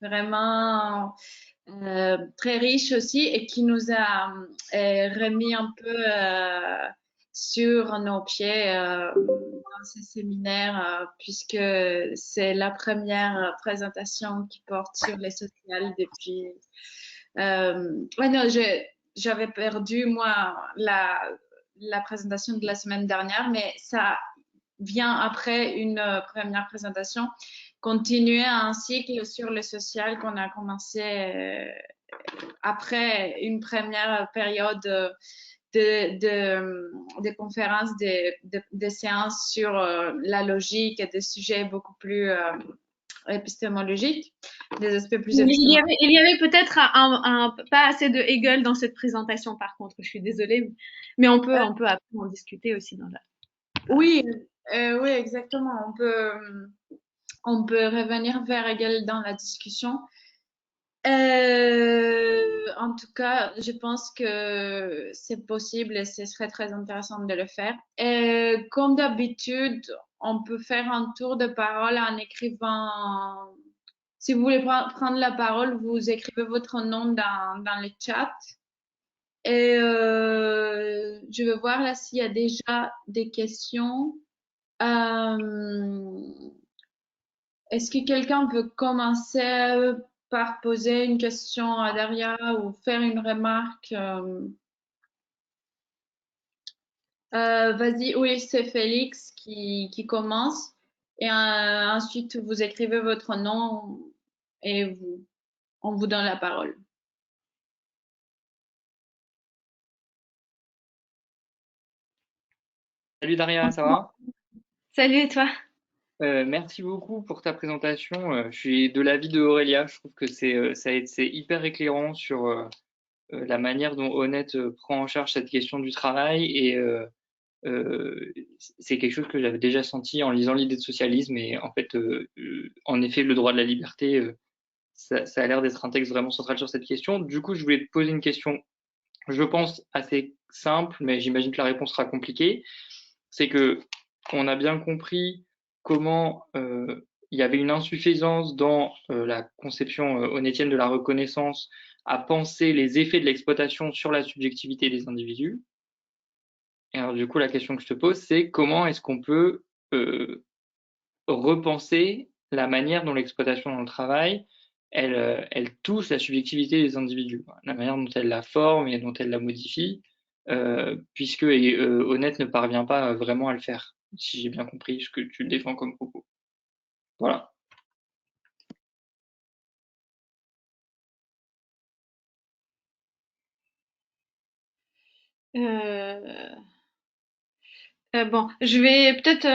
vraiment très riche aussi et qui nous a remis un peu sur nos pieds dans ce séminaire, puisque c'est la première présentation qui porte sur les sociales depuis. J'avais perdu, moi, la présentation de la semaine dernière, mais ça vient après une première présentation continuer un cycle sur le social qu'on a commencé après une première période de conférences, de séances sur la logique et des sujets beaucoup plus épistémologiques, des aspects plus épistémologiques. Il y avait peut-être pas assez de Hegel dans cette présentation, par contre. Je suis désolée, mais on peut après en discuter aussi dans la. Oui, oui, exactement. On peut revenir vers Hegel dans la discussion. En tout cas, je pense que c'est possible et ce serait très intéressant de le faire. Comme d'habitude, on peut faire un tour de parole en écrivant. Si vous voulez prendre la parole, vous écrivez votre nom dans le chat. Et je vais voir là s'il y a déjà des questions. Est-ce que quelqu'un veut commencer par poser une question à Daria ou faire une remarque? Vas-y, oui, c'est Félix qui commence. Et ensuite, vous écrivez votre nom et on vous donne la parole. Salut Daria, ça va? Salut, et toi? Merci beaucoup pour ta présentation. Je suis de l'avis de Aurélia. Je trouve que c'est hyper éclairant sur la manière dont Honnête prend en charge cette question du travail et euh, c'est quelque chose que j'avais déjà senti en lisant l'idée de socialisme et en fait, en effet, le droit de la liberté, ça a l'air d'être un texte vraiment central sur cette question. Du coup, je voulais te poser une question, je pense assez simple, mais j'imagine que la réponse sera compliquée. C'est que on a bien compris comment il y avait une insuffisance dans la conception honnêtienne de la reconnaissance à penser les effets de l'exploitation sur la subjectivité des individus. Et alors du coup, la question que je te pose, c'est comment est-ce qu'on peut repenser la manière dont l'exploitation dans le travail, elle touche la subjectivité des individus, la manière dont elle la forme et dont elle la modifie, puisque Honnête ne parvient pas vraiment à le faire, si j'ai bien compris ce que tu défends comme propos. Voilà. Euh, bon, je vais peut-être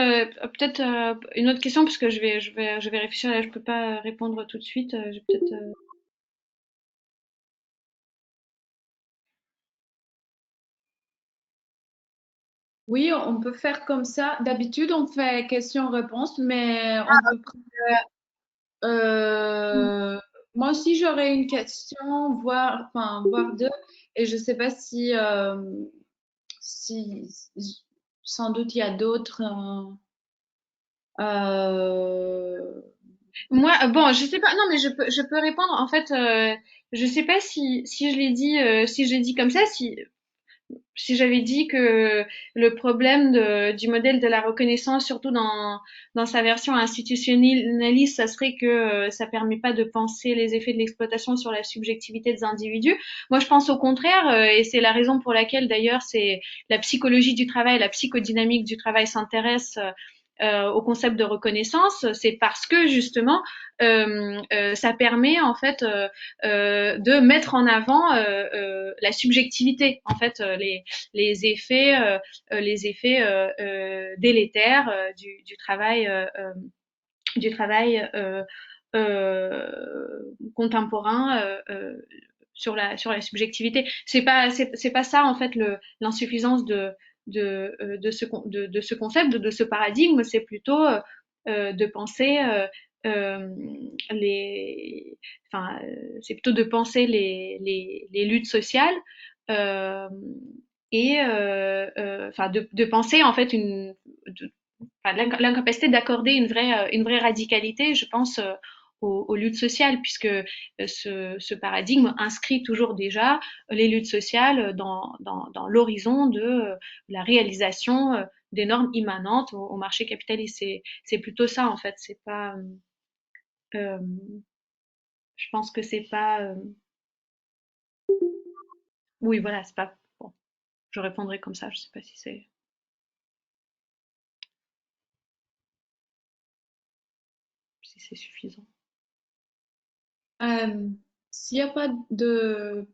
une autre question parce que je vais réfléchir là, je peux pas répondre tout de suite. Je vais peut-être. Oui, on peut faire comme ça. D'habitude, on fait question-réponse, mais on peut prendre. Euh, Moi aussi, j'aurais une question, voire deux, et je sais pas si sans doute il y a d'autres. Euh, Moi, bon, je sais pas. Non, mais je peux répondre. En fait, je sais pas si je l'ai dit, si je l'ai dit comme ça, si j'avais dit que le problème du modèle de la reconnaissance, surtout dans sa version institutionnaliste, ça serait que ça permet pas de penser les effets de l'exploitation sur la subjectivité des individus. Moi, je pense au contraire, et c'est la raison pour laquelle d'ailleurs c'est la psychologie du travail, la psychodynamique du travail s'intéresse au concept de reconnaissance, c'est parce que justement ça permet en fait de mettre en avant la subjectivité, en fait les effets délétères du travail contemporain sur la subjectivité. C'est pas ça en fait l'insuffisance de ce concept, de ce paradigme, c'est plutôt de penser les, enfin, c'est plutôt de penser les luttes sociales euh, et enfin de penser en fait enfin, l'incapacité d'accorder une vraie radicalité, je pense, aux luttes sociales, puisque ce paradigme inscrit toujours déjà les luttes sociales dans l'horizon de la réalisation des normes immanentes au marché capitaliste. C'est plutôt ça, en fait. C'est pas, euh, je pense que c'est pas, oui, voilà, c'est pas, bon, je répondrai comme ça, je sais pas si c'est. Si c'est suffisant. S'il y a pas de,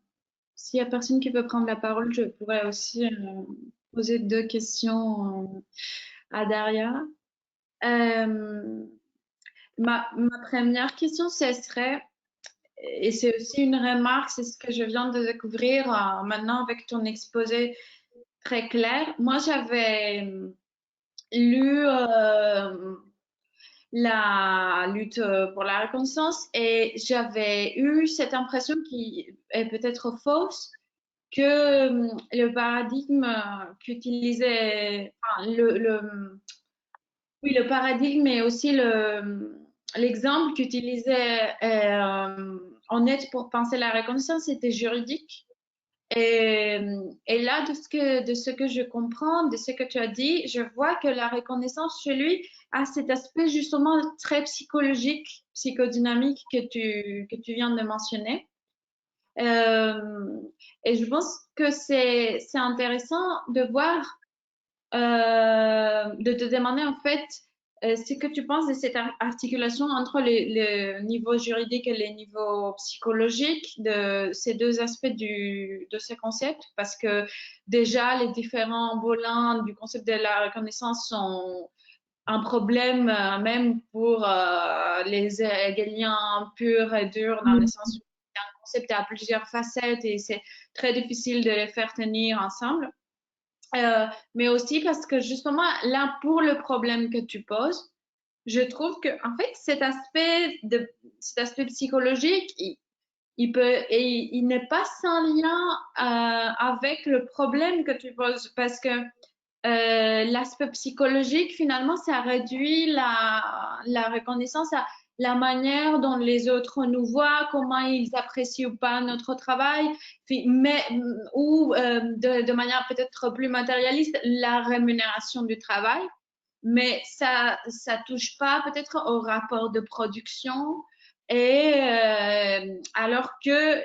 s'il y a personne qui veut prendre la parole, je pourrais aussi poser deux questions à Daria. Euh, ma première question, ce serait, et c'est aussi une remarque, c'est ce que je viens de découvrir maintenant avec ton exposé très clair. Moi, j'avais lu la lutte pour la reconnaissance et j'avais eu cette impression qui est peut-être fausse que le paradigme qu'utilisait, enfin, oui, le paradigme et aussi l'exemple qu'utilisait Honnête pour penser la reconnaissance était juridique. Et là, de ce que je comprends, de ce que tu as dit, je vois que la reconnaissance chez lui a cet aspect justement très psychologique, psychodynamique que tu viens de mentionner. Euh, et je pense que c'est intéressant de voir, de te demander en fait ce que tu penses de cette articulation entre le niveau juridique et le niveau psychologique de ces deux aspects de ce concept, parce que déjà les différents volants du concept de la reconnaissance sont un problème même pour les hégéliens purs et durs, dans le sens où c'est un concept à plusieurs facettes et c'est très difficile de les faire tenir ensemble. Mais aussi parce que justement, là, pour le problème que tu poses, je trouve que, en fait, cet aspect psychologique, il peut, et il n'est pas sans lien avec le problème que tu poses, parce que l'aspect psychologique, finalement, ça réduit la reconnaissance à la manière dont les autres nous voient, comment ils apprécient ou pas notre travail, mais, ou de manière peut-être plus matérialiste, la rémunération du travail. Mais ça touche pas peut-être au rapport de production et alors que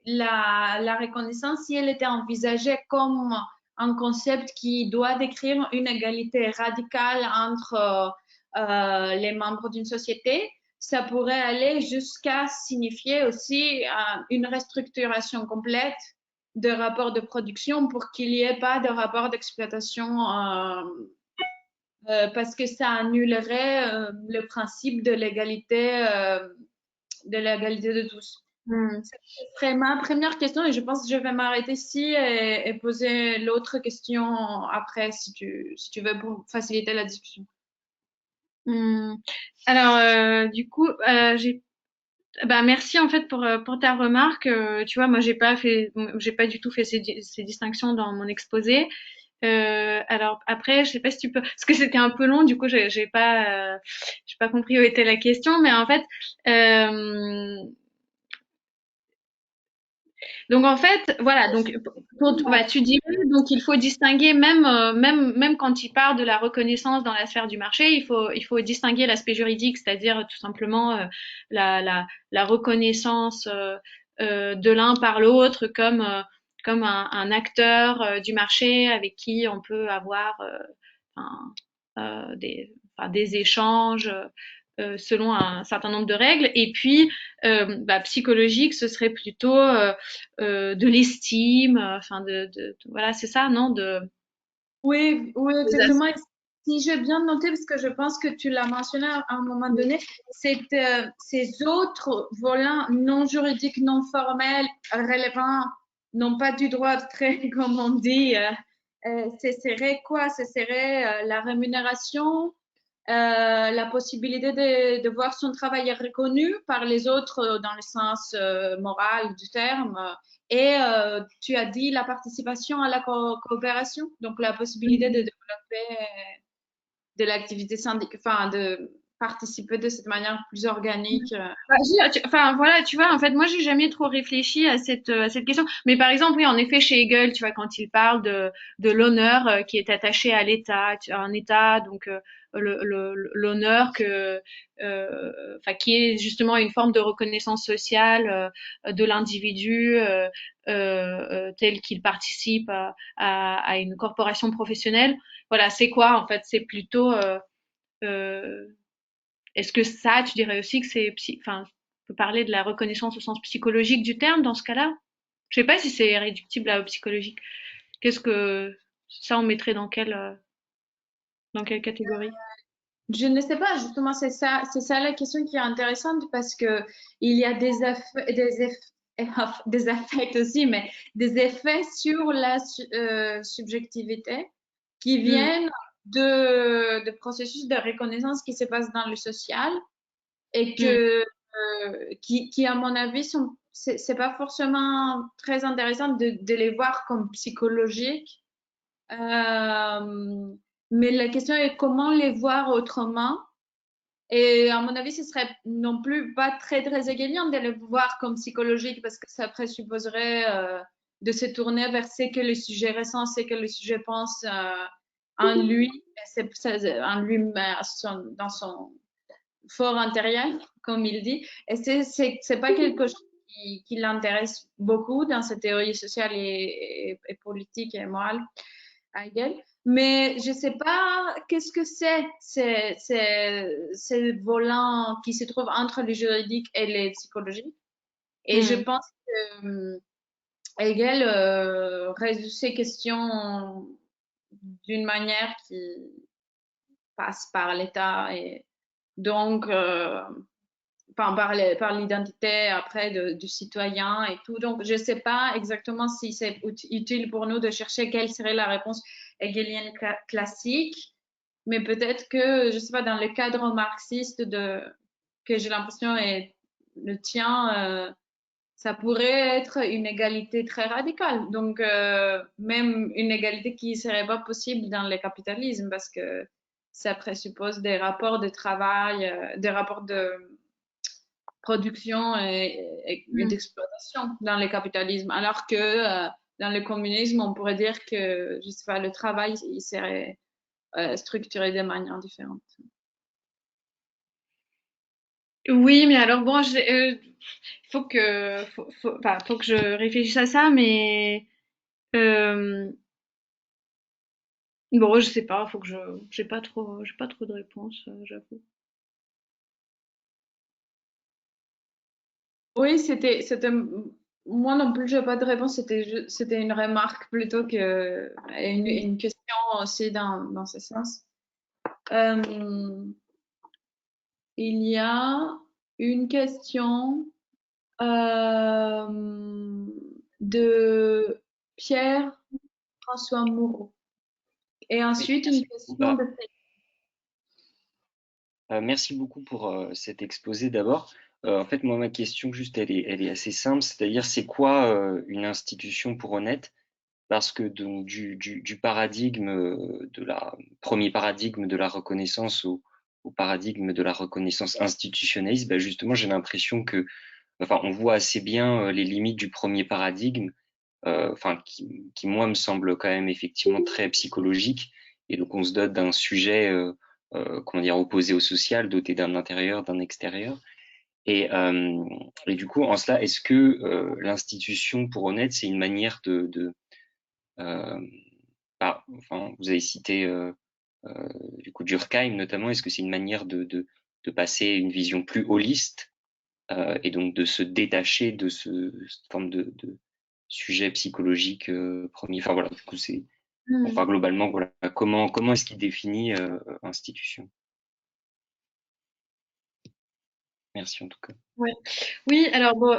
la reconnaissance, si elle était envisagée comme un concept qui doit décrire une égalité radicale entre les membres d'une société, ça pourrait aller jusqu'à signifier aussi une restructuration complète de rapports de production pour qu'il n'y ait pas de rapport d'exploitation parce que ça annulerait le principe de l'égalité de tous. Ce serait ma première question et je pense que je vais m'arrêter ici et poser l'autre question après si tu veux pour faciliter la discussion. Alors, du coup, merci en fait pour ta remarque. Tu vois, moi j'ai pas du tout fait ces distinctions dans mon exposé. Alors après, je sais pas si tu peux, parce que c'était un peu long, du coup j'ai pas compris où était la question, mais en fait, donc en fait, voilà, donc tu dirais donc il faut distinguer même quand il part de la reconnaissance dans la sphère du marché, il faut distinguer l'aspect juridique, c'est-à-dire tout simplement la reconnaissance de l'un par l'autre comme un acteur du marché avec qui on peut avoir un- des échanges selon un certain nombre de règles. Et puis, psychologique, ce serait plutôt de l'estime, voilà, c'est ça, non? Oui, oui, Des exactement. aspects. Et si j'ai bien noté, parce que je pense que tu l'as mentionné à un moment donné, c'est ces autres volants non juridiques, non formels, relevant non pas du droit de trait, comme on dit, ce serait quoi? Ce serait la rémunération, la possibilité de voir son travail reconnu par les autres dans le sens moral du terme. Et tu as dit la participation à la coopération, donc la possibilité de développer de l'activité syndicale, enfin de participer de cette manière plus organique. Enfin voilà, tu vois, en fait, moi j'ai jamais trop réfléchi à cette question. Mais par exemple, oui, en effet, chez Hegel, tu vois, quand il parle de l'honneur qui est attaché à l'État, à un État, donc l'honneur qui est justement une forme de reconnaissance sociale de l'individu tel qu'il participe à une corporation professionnelle. Voilà, c'est quoi en fait? C'est plutôt euh, Est-ce que ça, tu dirais aussi que enfin, on peut parler de la reconnaissance au sens psychologique du terme dans ce cas-là? Je sais pas si c'est réductible au psychologique. Qu'est-ce que ça, on mettrait dans quelle catégorie? Je ne sais pas, justement, c'est ça la question qui est intéressante parce que il y a des affects aussi, mais des effets sur la subjectivité qui Hmm, viennent de processus de reconnaissance qui se passent dans le social et hmm, qui, à mon avis, c'est pas forcément très intéressant de les voir comme psychologiques. Euh, mais la question est comment les voir autrement. Et à mon avis, ce serait non plus pas très égalant de le voir comme psychologique parce que ça présupposerait de se tourner vers ce que le sujet ressent, ce que le sujet pense en lui, en lui, dans son fort intérieur, comme il dit. Et c'est pas quelque chose qui l'intéresse beaucoup dans sa théorie sociale et politique et morale. Hegel. Mais je sais pas qu'est-ce que c'est volant qui se trouve entre le juridique et les psychologiques. Et je hmm. pense que Hegel résout ces questions d'une manière qui passe par l'État et donc enfin, par l'identité après du citoyen et tout. Donc, je ne sais pas exactement si c'est utile pour nous de chercher quelle serait la réponse hegelienne classique, mais peut-être que, je ne sais pas, dans le cadre marxiste que j'ai l'impression est le tien, ça pourrait être une égalité très radicale. Donc, même une égalité qui ne serait pas possible dans le capitalisme parce que ça présuppose des rapports de travail, des rapports de production et Hmm. d'exploitation dans le capitalisme, alors que dans le communisme, on pourrait dire que, je sais pas, le travail, il serait structuré de manière différente. Oui, mais alors bon, enfin, faut que je réfléchisse à ça, mais euh, bon, je sais pas, faut que j'ai pas trop de réponses, j'avoue. Oui, moi non plus, je n'ai pas de réponse, c'était une remarque plutôt que une question aussi dans ce sens. Euh, il y a une question de Pierre-François Moreau. Et Oui, ensuite, une merci beaucoup. question de Merci beaucoup pour cet exposé d'abord. En fait, moi, ma question, juste, elle est assez simple, c'est-à-dire, c'est quoi une institution pour Honnête? Parce que donc, du paradigme, premier paradigme de la reconnaissance au paradigme de la reconnaissance institutionnaliste, bah, justement, j'ai l'impression que, enfin, on voit assez bien les limites du premier paradigme, enfin, qui, moi, me semble quand même effectivement très psychologique. Et donc, on se dote d'un sujet, comment dire, opposé au social, doté d'un intérieur, d'un extérieur. Et, euh, et du coup, en cela, est-ce que l'institution pour Honnête, c'est une manière euh, enfin, vous avez cité du coup Durkheim notamment, est-ce que c'est une manière de passer une vision plus holiste et donc de se détacher de cette forme de sujet psychologique premier. Enfin voilà, du coup c'est enfin globalement voilà comment est-ce qu'il définit institution. Merci en tout cas. Ouais. Oui, alors bon,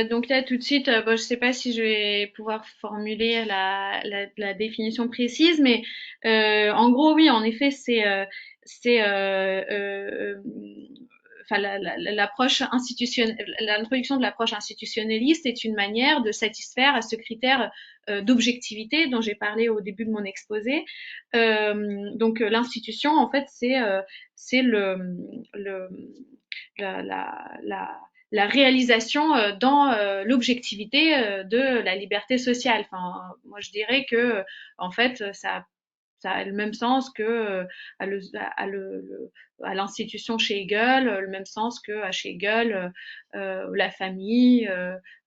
donc là tout de suite, bon, je sais pas si je vais pouvoir formuler la définition précise, mais en gros, oui, en effet, c'est enfin l'approche institutionnelle, l'introduction de l'approche institutionnaliste est une manière de satisfaire à ce critère d'objectivité dont j'ai parlé au début de mon exposé. Donc l'institution, en fait, c'est le la, la, la, la réalisation dans l'objectivité de la liberté sociale. Enfin, moi, je dirais que, en fait, ça a le même sens que à l'institution chez Hegel, le même sens que à chez Hegel, la famille,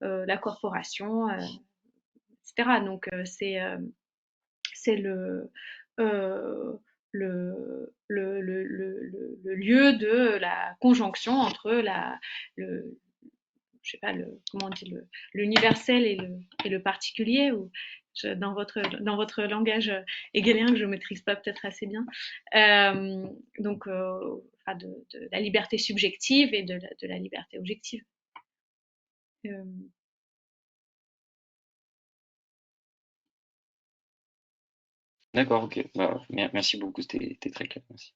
la corporation, etc. Donc c'est le euh, le lieu de la conjonction entre je sais pas, comment on dit, l'universel et le particulier, ou dans votre langage hegelien que je ne maîtrise pas peut-être assez bien. Donc, enfin de la liberté subjective et de la liberté objective. D'accord, ok. Bah, merci beaucoup, c'était très clair. Merci.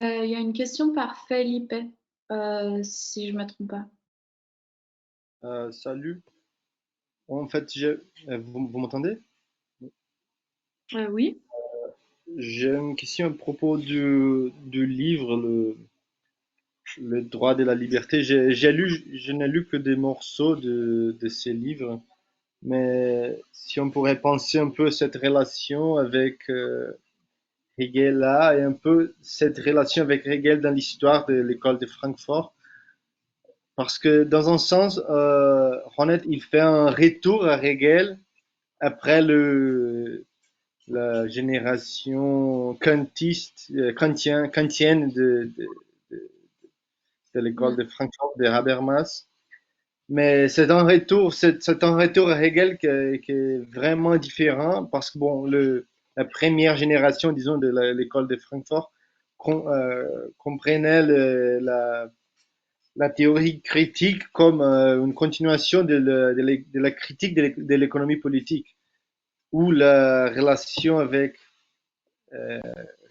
Il y a une question par Felipe, si je ne me trompe pas. Salut. En fait, vous m'entendez? Oui. J'ai une question à propos du livre, le droit de la liberté. Je n'ai lu que des morceaux de ces livres, mais si on pourrait penser un peu cette relation avec Hegel là, et un peu cette relation avec Hegel dans l'histoire de l'école de Francfort, parce que dans un sens, Honneth, il fait un retour à Hegel après la génération kantienne de, de l'école de Francfort, de Habermas. Mais c'est un retour à Hegel qui est vraiment différent parce que bon, la première génération, disons, de l'école de Francfort comprenait la théorie critique comme une continuation de la critique de l'économie politique, où la relation avec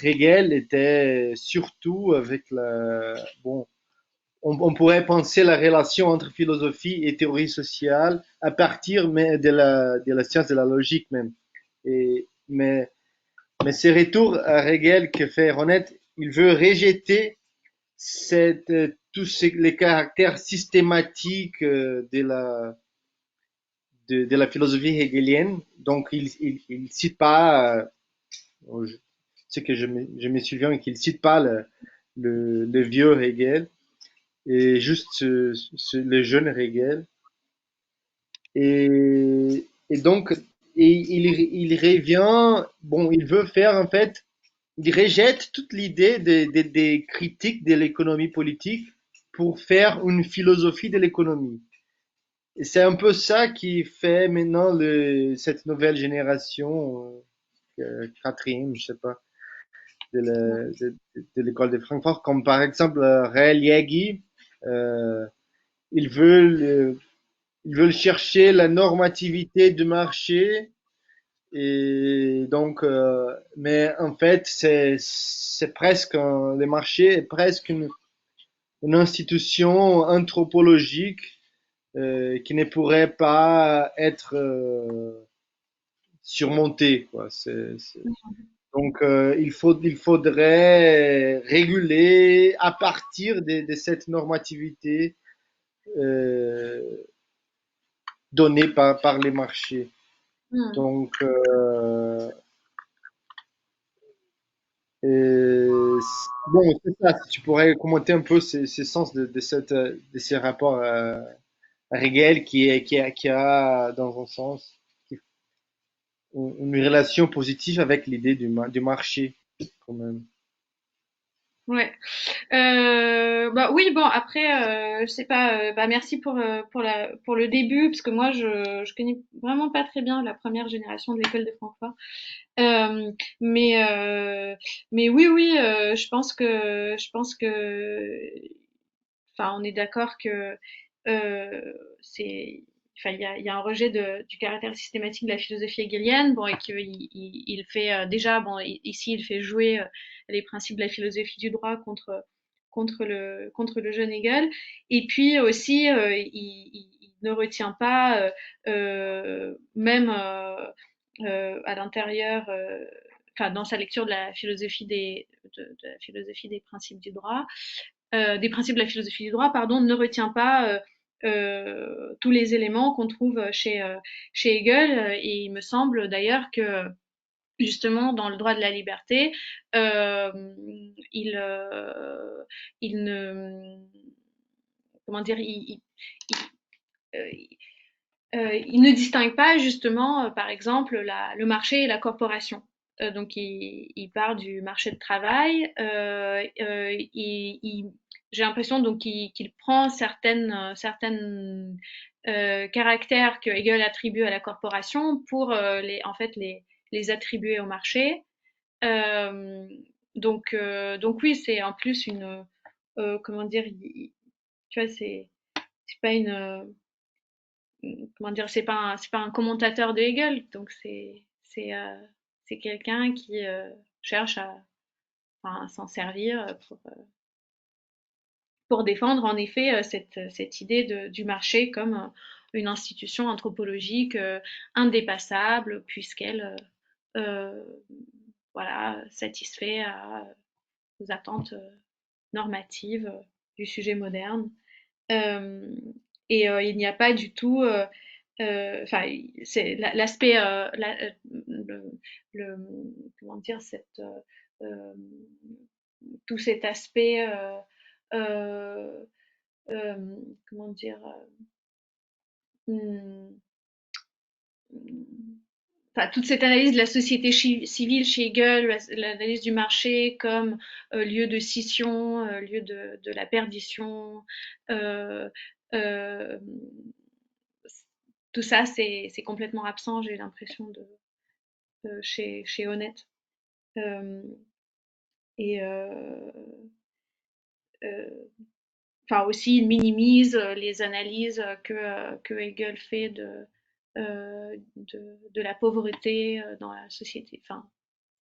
Hegel était surtout avec bon, on pourrait penser la relation entre philosophie et théorie sociale à partir de la science de la logique même. Mais ce retour à Hegel que fait Honneth, il veut rejeter tous les caractères systématiques de la philosophie hegelienne. Donc, il cite pas, ce que je me souviens, qu'il cite pas le vieux Hegel, et juste le jeune Hegel. Et donc, il revient, bon, il veut faire en fait, il rejette toute l'idée des critiques de l'économie politique pour faire une philosophie de l'économie. Et c'est un peu ça qui fait maintenant cette nouvelle génération, quatrième, je sais pas, de l'école de Francfort, comme par exemple Raël Yagi. Euh, ils veulent, euh, ils veulent chercher la normativité du marché. Et donc, mais en fait, c'est presque le marché est presque une institution anthropologique qui ne pourrait pas être surmontée, quoi. Donc, il faudrait réguler à partir de cette normativité euh, donnée par les marchés. Donc, bon, c'est ça. Si tu pourrais commenter un peu ces sens de ces rapports à Hegel qui a, dans un sens, une relation positive avec l'idée du marché, quand même. Ouais. Bah oui, bon après, je sais pas. Bah merci pour le début parce que moi je connais vraiment pas très bien la première génération de l'école de Francfort. Euh, mais oui, je pense que enfin on est d'accord que c'est enfin il y a un rejet du caractère systématique de la philosophie hegelienne, bon, et qu'il il fait déjà, bon, ici il fait jouer les principes de la philosophie du droit contre le jeune Hegel, et puis aussi il ne retient pas même à l'intérieur enfin dans sa lecture de la philosophie de la philosophie des principes du droit, des principes de la philosophie du droit, pardon, ne retient pas tous les éléments qu'on trouve chez Hegel. Et il me semble d'ailleurs que justement dans le droit de la liberté, euh, il, euh, il ne, comment dire, euh, il ne distingue pas justement, par exemple, le marché et la corporation. donc il part du marché de travail. J'ai l'impression donc qu'il prend certaines caractères que Hegel attribue à la corporation pour les attribuer au marché. Euh, donc oui, c'est en plus comment dire, tu vois, c'est pas comment dire, c'est pas un commentateur de Hegel, donc c'est quelqu'un qui cherche à s'en servir pour défendre en effet cette idée du marché comme une institution anthropologique indépassable puisqu'elle euh, voilà, satisfait aux attentes normatives du sujet moderne. Euh, il n'y a pas du tout, enfin, c'est l'aspect, le, comment dire, euh, tout cet aspect, euh, comment dire, hum, enfin, toute cette analyse de la société civile chez Hegel, l'analyse du marché comme lieu de scission, lieu de la perdition, euh, euh, tout ça, c'est complètement absent, j'ai l'impression, chez Honnête. Euh, et euh, enfin aussi, il minimise les analyses que Hegel fait de la pauvreté dans la société, enfin,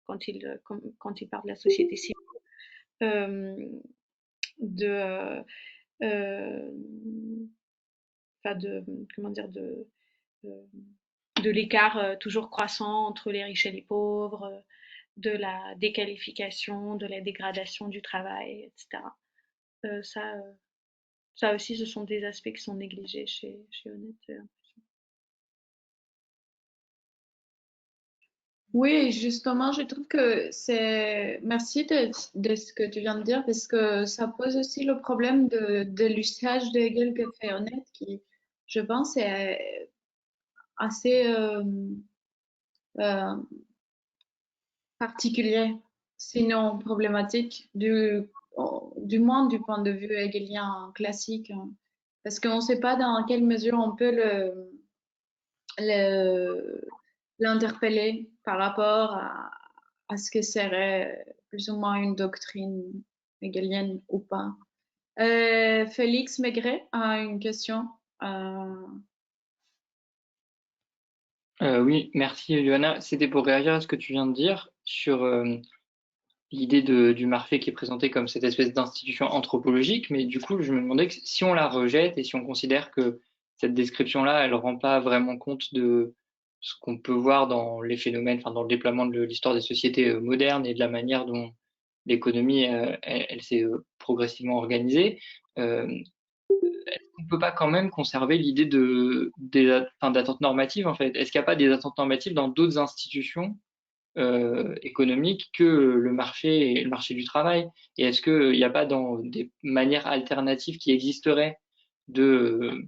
quand il parle de la société civile, euh, de, euh, enfin de, comment dire, euh, de l'écart toujours croissant entre les riches et les pauvres, de la déqualification, de la dégradation du travail, etc. Euh, ça, euh, ça aussi, ce sont des aspects qui sont négligés chez Honnête. Oui, justement, je trouve que c'est... Merci de ce que tu viens de dire parce que ça pose aussi le problème de l'usage de Hegel que fait Honnête qui, je pense, est assez euh, particulier, sinon problématique, du moins du point de vue hegelien classique, hein. Parce qu'on ne sait pas dans quelle mesure on peut le- l'interpeller par rapport à ce que serait plus ou moins une doctrine hegelienne ou pas. Félix Maigret a une question. Euh, Oui, merci Johanna. C'était pour réagir à ce que tu viens de dire sur l'idée du marché qui est présenté comme cette espèce d'institution anthropologique, mais du coup, je me demandais que si on la rejette et si on considère que cette description-là, elle rend pas vraiment compte de ce qu'on peut voir dans les phénomènes, enfin dans le déploiement de l'histoire des sociétés modernes et de la manière dont l'économie, elle s'est progressivement organisée, euh, on peut pas quand même conserver l'idée enfin, d'attente normative en fait? Est-ce qu'il n'y a pas des attentes normatives dans d'autres institutions économiques que le marché et le marché du travail? Et est-ce qu'il n'y a pas dans des manières alternatives qui existeraient de,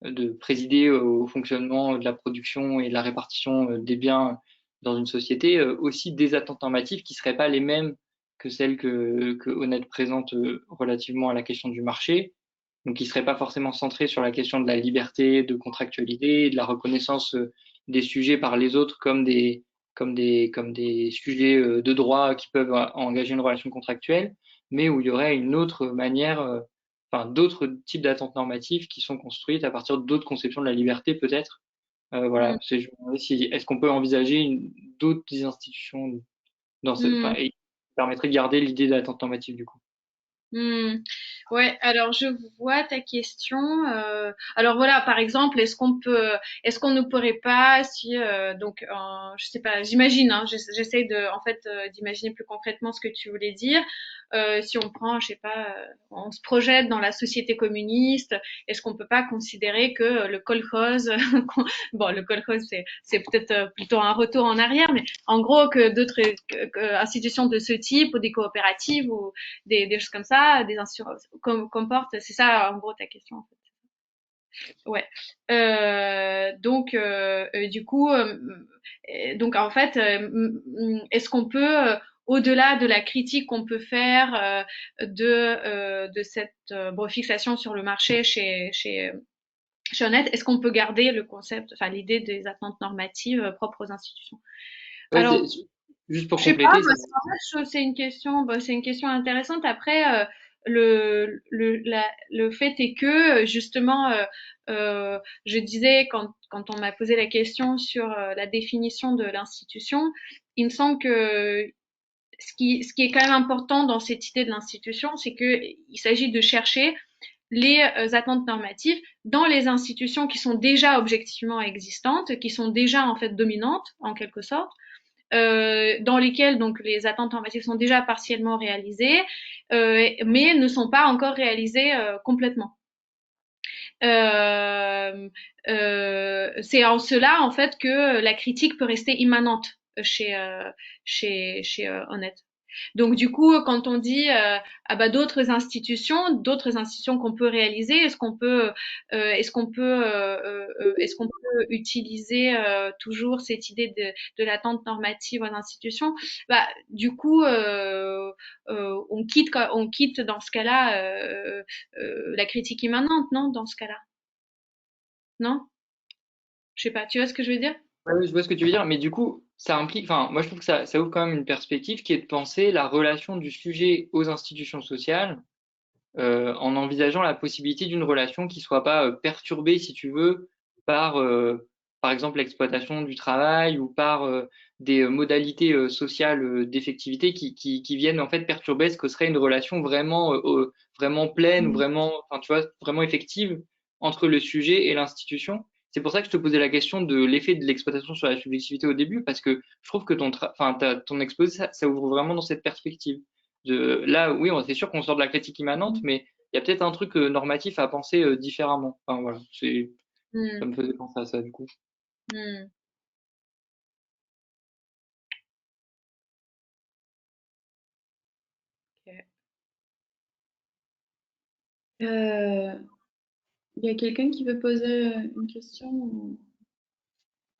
de présider au fonctionnement de la production et de la répartition des biens dans une société aussi des attentes normatives qui seraient pas les mêmes que celles que Honnête présente relativement à la question du marché, donc qui seraient pas forcément centrées sur la question de la liberté de contractualité, de la reconnaissance des sujets par les autres comme des sujets de droit qui peuvent engager une relation contractuelle, mais où il y aurait une autre manière, enfin d'autres types d'attentes normatives qui sont construites à partir d'autres conceptions de la liberté peut-être. Voilà, Mm, je me demandais si est-ce qu'on peut envisager d'autres institutions dans ce, enfin, mm. et qui permettrait de garder l'idée d'attente normative du coup. Hmm. Ouais, alors je vois ta question. Alors voilà, par exemple, est-ce qu'on ne pourrait pas, si je sais pas, j'imagine, hein, j'essaie en fait, d'imaginer plus concrètement ce que tu voulais dire. Si on prend, je sais pas, on se projette dans la société communiste, est-ce qu'on peut pas considérer que le kolkhoz, bon, le kolkhoz c'est peut-être plutôt un retour en arrière, mais en gros que d'autres institutions de ce type ou des coopératives ou des choses comme ça, des assurances comportent, c'est ça en gros ta question en fait. Ouais. Du coup, donc en fait, est-ce qu'on peut, au-delà de la critique qu'on peut faire de cette fixation sur le marché chez Honnête, est-ce qu'on peut garder le concept, enfin l'idée des attentes normatives propres aux institutions? Ouais, Alors, juste pour je sais pas, compléter, parce qu'en fait, je trouve que c'est une question intéressante. Après, le fait est que justement, je disais quand on m'a posé la question sur la définition de l'institution, il me semble que ce qui est quand même important dans cette idée de l'institution, c'est que il s'agit de chercher les attentes normatives dans les institutions qui sont déjà objectivement existantes, qui sont déjà en fait dominantes en quelque sorte, dans lesquelles donc les attentes normatives sont déjà partiellement réalisées, mais ne sont pas encore réalisées complètement. C'est en cela en fait que la critique peut rester immanente chez Honnête. Donc du coup, quand on dit ah bah d'autres institutions qu'on peut réaliser, est-ce qu'on peut utiliser toujours cette idée de l'attente normative en institution? Bah du coup, on quitte dans ce cas-là la critique immanente, non? Dans ce cas-là, non? Je sais pas. Tu vois ce que je veux dire? ouais, je vois ce que tu veux dire, mais du coup, ça implique, enfin, moi je trouve que ça ouvre quand même une perspective qui est de penser la relation du sujet aux institutions sociales en envisageant la possibilité d'une relation qui soit pas perturbée, si tu veux, par exemple, l'exploitation du travail ou par des modalités sociales d'effectivité qui viennent en fait perturber ce que serait une relation vraiment pleine ou vraiment, enfin, tu vois, vraiment effective entre le sujet et l'institution. C'est pour ça que je te posais la question de l'effet de l'exploitation sur la subjectivité au début, parce que je trouve que ton exposé, ça ouvre vraiment dans cette perspective. Là, oui, c'est sûr qu'on sort de la critique immanente, mais il y a peut-être un truc normatif à penser différemment. Enfin, voilà, ça Hmm, me faisait penser à ça, du coup. hmm, ok. Euh, Il y a quelqu'un qui veut poser une question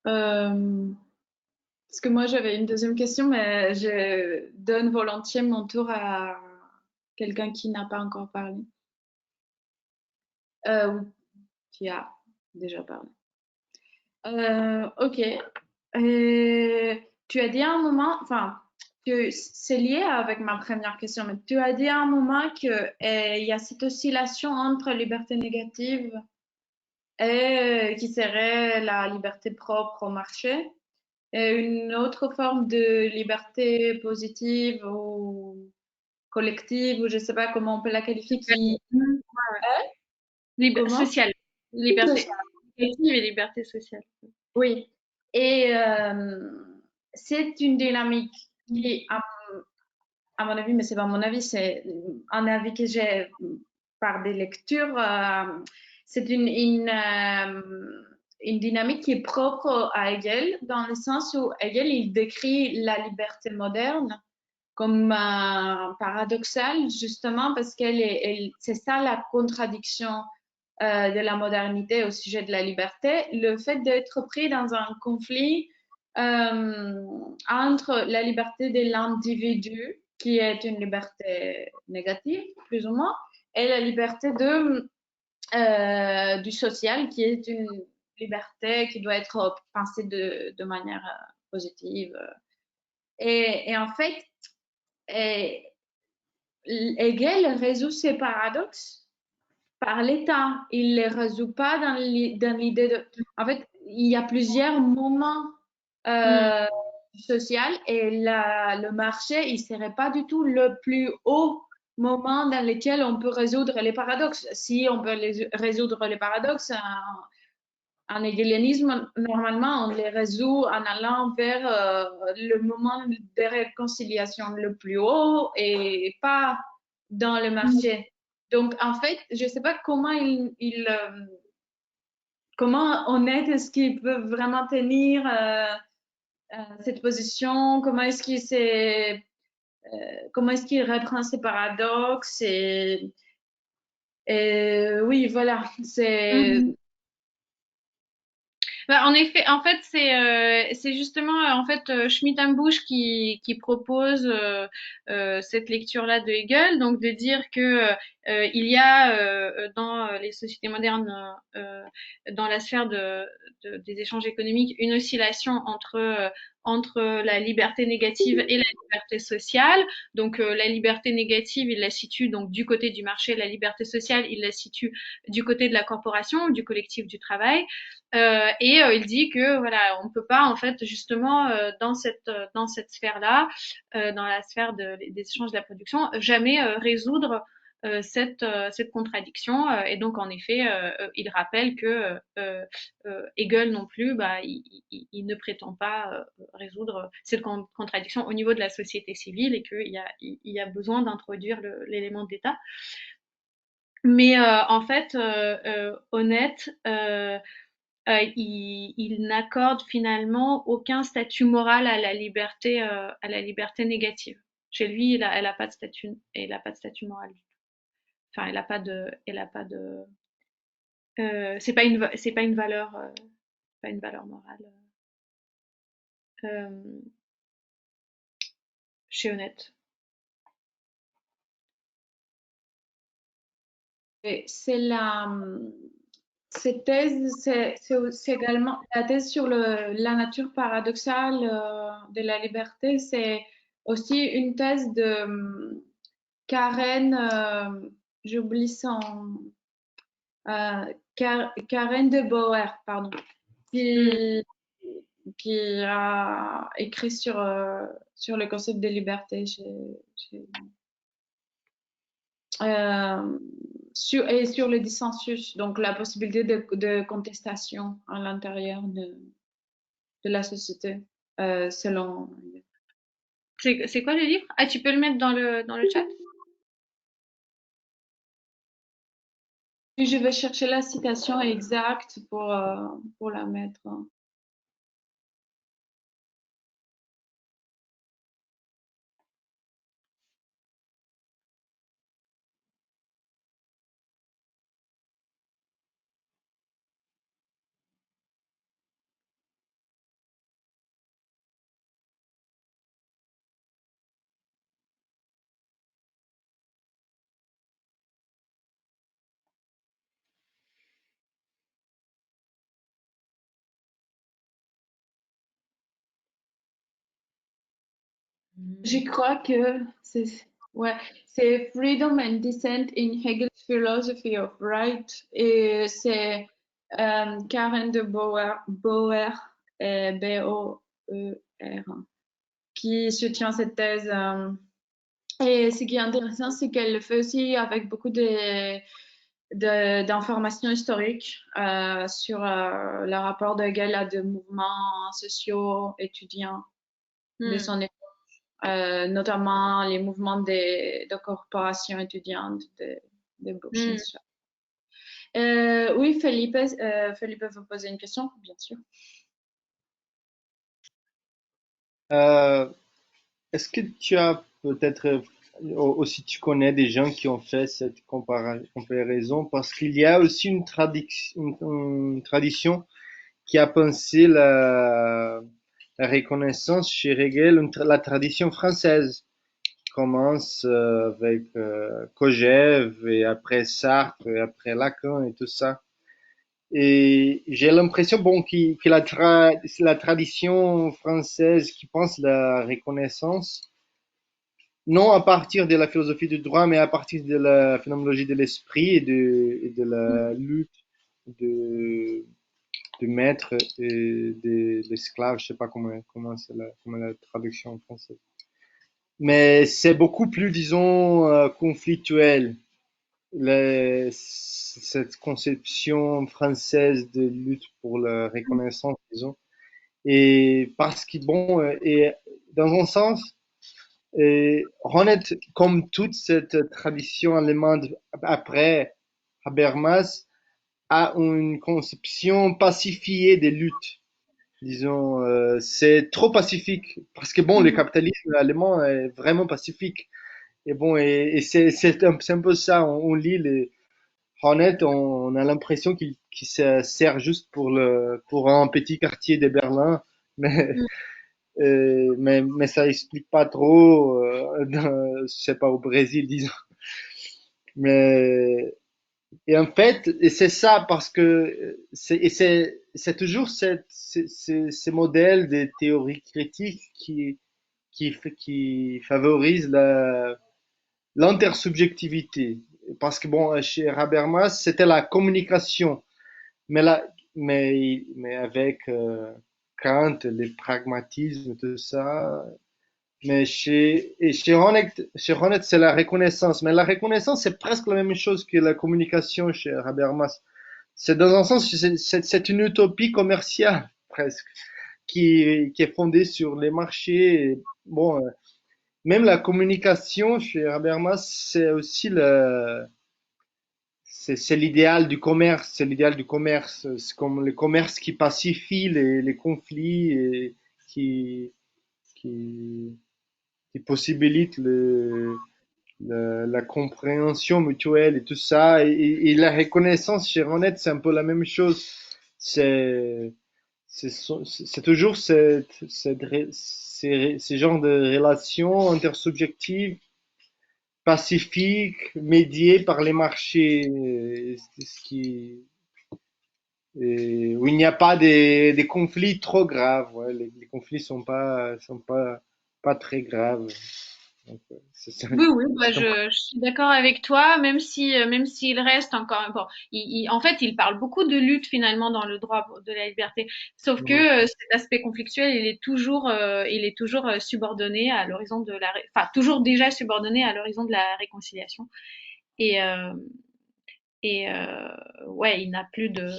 parce que moi j'avais une deuxième question, mais je donne volontiers mon tour à quelqu'un qui n'a pas encore parlé ou qui a déjà parlé. Ok. Tu as dit à un moment, enfin, c'est lié avec ma première question, mais tu as dit à un moment que il y a cette oscillation entre liberté négative et qui serait la liberté propre au marché, et une autre forme de liberté positive ou collective, ou je sais pas comment on peut la qualifier, qui comment? Sociale. Liberté éducative et liberté sociale. Oui. Et c'est une dynamique qui, à mon avis, mais c'est pas mon avis, c'est un avis que j'ai par des lectures, c'est une dynamique qui est propre à Hegel, dans le sens où Hegel, il décrit la liberté moderne comme paradoxale, justement parce c'est ça la contradiction de la modernité au sujet de la liberté, le fait d'être pris dans un conflit entre la liberté de l'individu, qui est une liberté négative, plus ou moins, et la liberté du social, qui est une liberté qui doit être pensée de manière positive. Et en fait, et, Hegel résout ces paradoxes par l'État. Il ne les résout pas dans l'idée de... En fait, il y a plusieurs moments Hmm. euh, social et le marché, il ne serait pas du tout le plus haut moment dans lequel on peut résoudre les paradoxes. Si on peut résoudre les paradoxes, en hegelianisme, normalement, on les résout en allant vers le moment de réconciliation le plus haut et pas dans le marché. Donc, en fait, je ne sais pas comment Honnête est-ce qu'il peut vraiment tenir cette position, comment est-ce qu'il reprend ces paradoxes et oui, voilà, c'est Mhm. Bah, en effet, en fait, c'est justement en fait Schmitt-Busch qui propose cette lecture-là de Hegel, donc de dire que il y a dans les sociétés modernes, dans la sphère des échanges économiques, une oscillation entre la liberté négative et la liberté sociale. Donc la liberté négative, il la situe donc du côté du marché, la liberté sociale, il la situe du côté de la corporation, du collectif du travail. Il dit que voilà, on peut pas en fait justement dans cette sphère-là, dans la sphère des échanges de la production, jamais résoudre cette contradiction. Et donc en effet, il rappelle que Hegel non plus, bah, il ne prétend pas résoudre cette contradiction au niveau de la société civile et qu'il y a besoin d'introduire l'élément d'État. Mais en fait, honnête. Il n'accorde finalement aucun statut moral à la liberté négative. Chez lui, elle a pas de statut, elle a pas de statut moral. Enfin, elle a pas de, c'est pas une valeur morale euh, chez Honnête. Et cette thèse, c'est également la thèse sur la nature paradoxale de la liberté. C'est aussi une thèse de Karen, j'oublie son, Karen de Boer, pardon, qui, qui a écrit sur le concept de liberté et sur le dissensus, donc la possibilité de contestation à l'intérieur de la société, selon. C'est quoi le livre? Ah, tu peux le mettre dans le chat? Je vais chercher la citation exacte pour la mettre. Je crois que ouais, c'est Freedom and Dissent in Hegel's Philosophy of Right et c'est Karen de Boer, B-O-E-R, qui soutient cette thèse. Et ce qui est intéressant, c'est qu'elle le fait aussi avec beaucoup d'informations historiques sur le rapport de Hegel à des mouvements sociaux étudiants de son époque. Notamment les mouvements de corporations étudiantes de Bolshevik. Oui, Felipe veut poser une question, bien sûr. Est-ce que tu as peut-être aussi tu connais des gens qui ont fait cette comparaison parce qu'il y a aussi une tradition qui a pensé la reconnaissance chez Hegel, la tradition française qui commence avec Kojève et après Sartre et après Lacan et tout ça. Et j'ai l'impression bon que la tradition française qui pense la reconnaissance non à partir de la philosophie du droit, mais à partir de la phénoménologie de l'esprit et de la lutte de, de maître et d'esclave, je sais pas comment la traduction en français. Mais c'est beaucoup plus, disons, conflictuel, cette conception française de lutte pour la reconnaissance, disons. Et parce que, bon, et dans un sens, et Honnête, comme toute cette tradition allemande après Habermas, a une conception pacifiée des luttes. Disons, c'est trop pacifique parce que bon, le capitalisme allemand est vraiment pacifique. Et bon, et c'est un peu ça. On lit Hornet, on a l'impression qu'il se sert juste pour un petit quartier de Berlin, mais, Mm. mais ça explique pas trop, je sais pas, au Brésil, disons. Mais, et en fait, et c'est ça parce que c'est toujours ces modèles des théories critiques qui favorisent l'intersubjectivité. Parce que bon, chez Habermas, c'était la communication, mais là, mais avec Kant, le pragmatisme, tout ça. Mais chez Honnête, c'est la reconnaissance. Mais la reconnaissance, c'est presque la même chose que la communication chez Habermas. C'est dans un sens, c'est une utopie commerciale, presque, qui est fondée sur les marchés. Et, bon, même la communication chez Habermas, c'est aussi c'est l'idéal du commerce. C'est l'idéal du commerce. C'est comme le commerce qui pacifie les conflits et qui, qui, qui possibilite la compréhension mutuelle et tout ça. Et la reconnaissance chez Ronette, c'est un peu la même chose. C'est, c'est toujours ces genres de relations intersubjectives, pacifiques, médiées par les marchés, ce qui, où il n'y a pas des conflits trop graves. Ouais. Les conflits sont pas très graves. Donc, c'est ça. Oui, oui, bah, je suis d'accord avec toi, même s'il reste encore, bon, en fait, il parle beaucoup de lutte finalement dans le droit de la liberté, sauf que cet aspect conflictuel, il est toujours subordonné à l'horizon de enfin, toujours déjà subordonné à l'horizon de la réconciliation. Et, euh, ouais, il n'a plus de,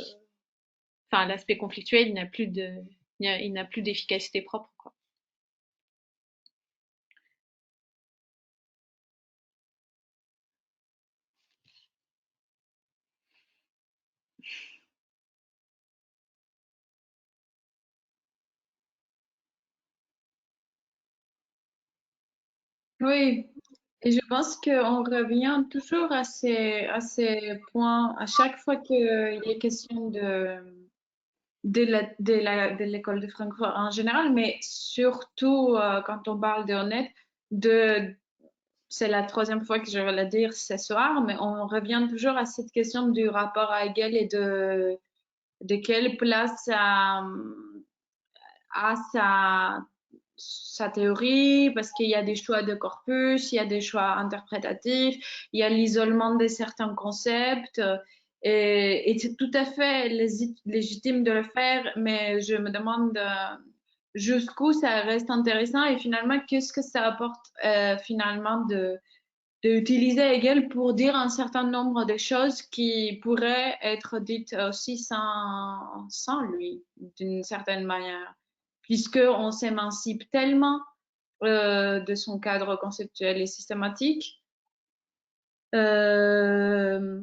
enfin, l'aspect conflictuel, il n'a plus d'efficacité propre, quoi. Oui, et je pense qu'on revient toujours à ces points à chaque fois qu'il est question de l'école de Francfort en général, mais surtout quand on parle de Honnête, de, c'est la troisième fois que je vais le dire ce soir, mais on revient toujours à cette question du rapport à Hegel et de quelle place a sa théorie, parce qu'il y a des choix de corpus, il y a des choix interprétatifs, il y a l'isolement de certains concepts, et c'est tout à fait légitime de le faire, mais je me demande jusqu'où ça reste intéressant et finalement, qu'est-ce que ça apporte finalement d'utiliser Hegel pour dire un certain nombre de choses qui pourraient être dites aussi sans lui, d'une certaine manière, puisqu'on s'émancipe tellement de son cadre conceptuel et systématique. Euh,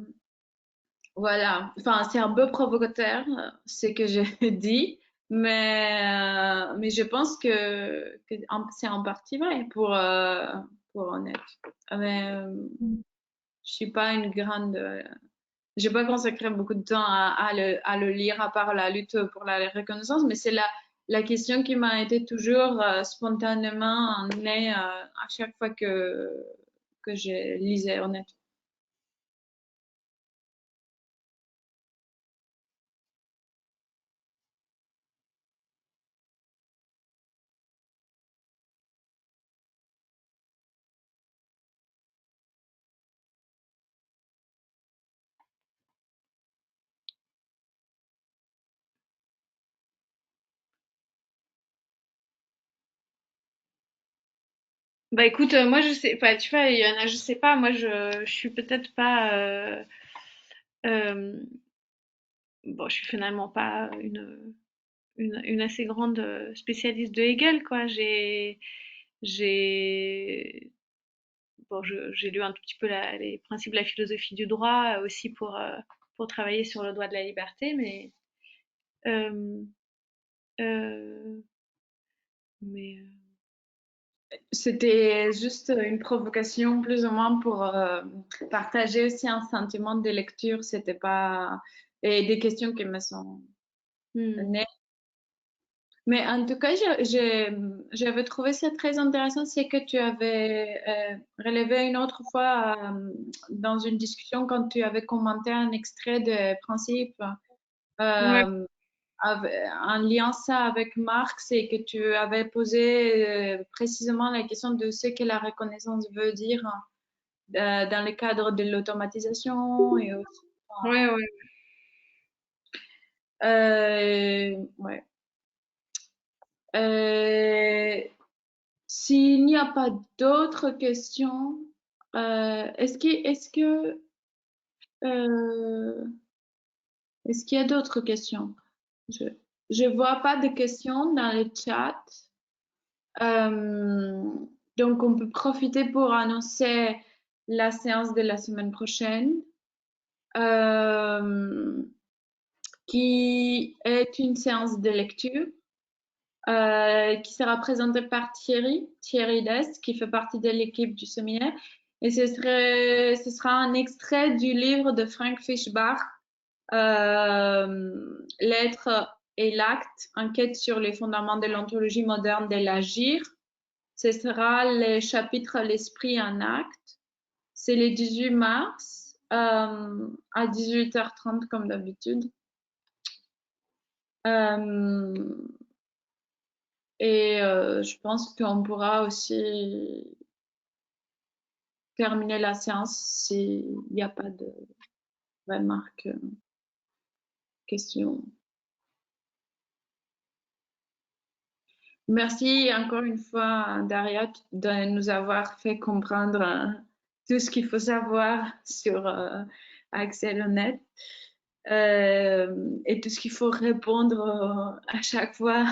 voilà, enfin, c'est un peu provocateur ce que je dis, mais je pense que c'est en partie vrai pour honnête. Mais je suis pas une grande. J'ai pas consacré beaucoup de temps à le lire à part la lutte pour la reconnaissance, mais c'est la question qui m'a été toujours spontanément née à chaque fois que je lisais Honnête. Bah écoute, moi je sais pas, tu vois, il y en a, je sais pas, je suis peut-être pas, euh, bon, je suis finalement pas une assez grande spécialiste de Hegel, quoi. J'ai, bon, j'ai lu un tout petit peu les principes de la philosophie du droit aussi pour travailler sur le droit de la liberté, euh, euh, mais C'était juste une provocation plus ou moins pour partager aussi un sentiment de lecture. C'était pas et des questions qui me sont nées. Mais en tout cas, j'avais trouvé ça très intéressant, c'est que tu avais relevé une autre fois dans une discussion quand tu avais commenté un extrait de Principe. Ouais, En liant ça avec Marx et que tu avais posé précisément la question de ce que la reconnaissance veut dire dans le cadre de l'automatisation et aussi. ouais, ouais. Ouais. S'il n'y a pas d'autres questions, est-ce qu'il y a d'autres questions? Je vois pas de questions dans le chat. Euh, donc, on peut profiter pour annoncer la séance de la semaine prochaine, qui est une séance de lecture, qui sera présentée par Thierry Dest, qui fait partie de l'équipe du séminaire. Et ce sera un extrait du livre de Frank Fischbach, L'être et l'acte, enquête sur les fondements de l'ontologie moderne de l'agir. Ce sera le chapitre L'esprit en acte. C'est le 18 mars à 18h30 comme d'habitude. Je pense qu'on pourra aussi terminer la séance s'il n'y a pas de remarques, questions. Merci encore une fois, Daria, de nous avoir fait comprendre tout ce qu'il faut savoir sur Axel Honnête et tout ce qu'il faut répondre à chaque fois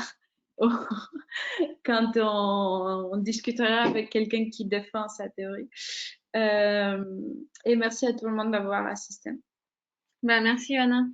quand on discutera avec quelqu'un qui défend sa théorie. Et merci à tout le monde d'avoir assisté. Bah, merci, Anna.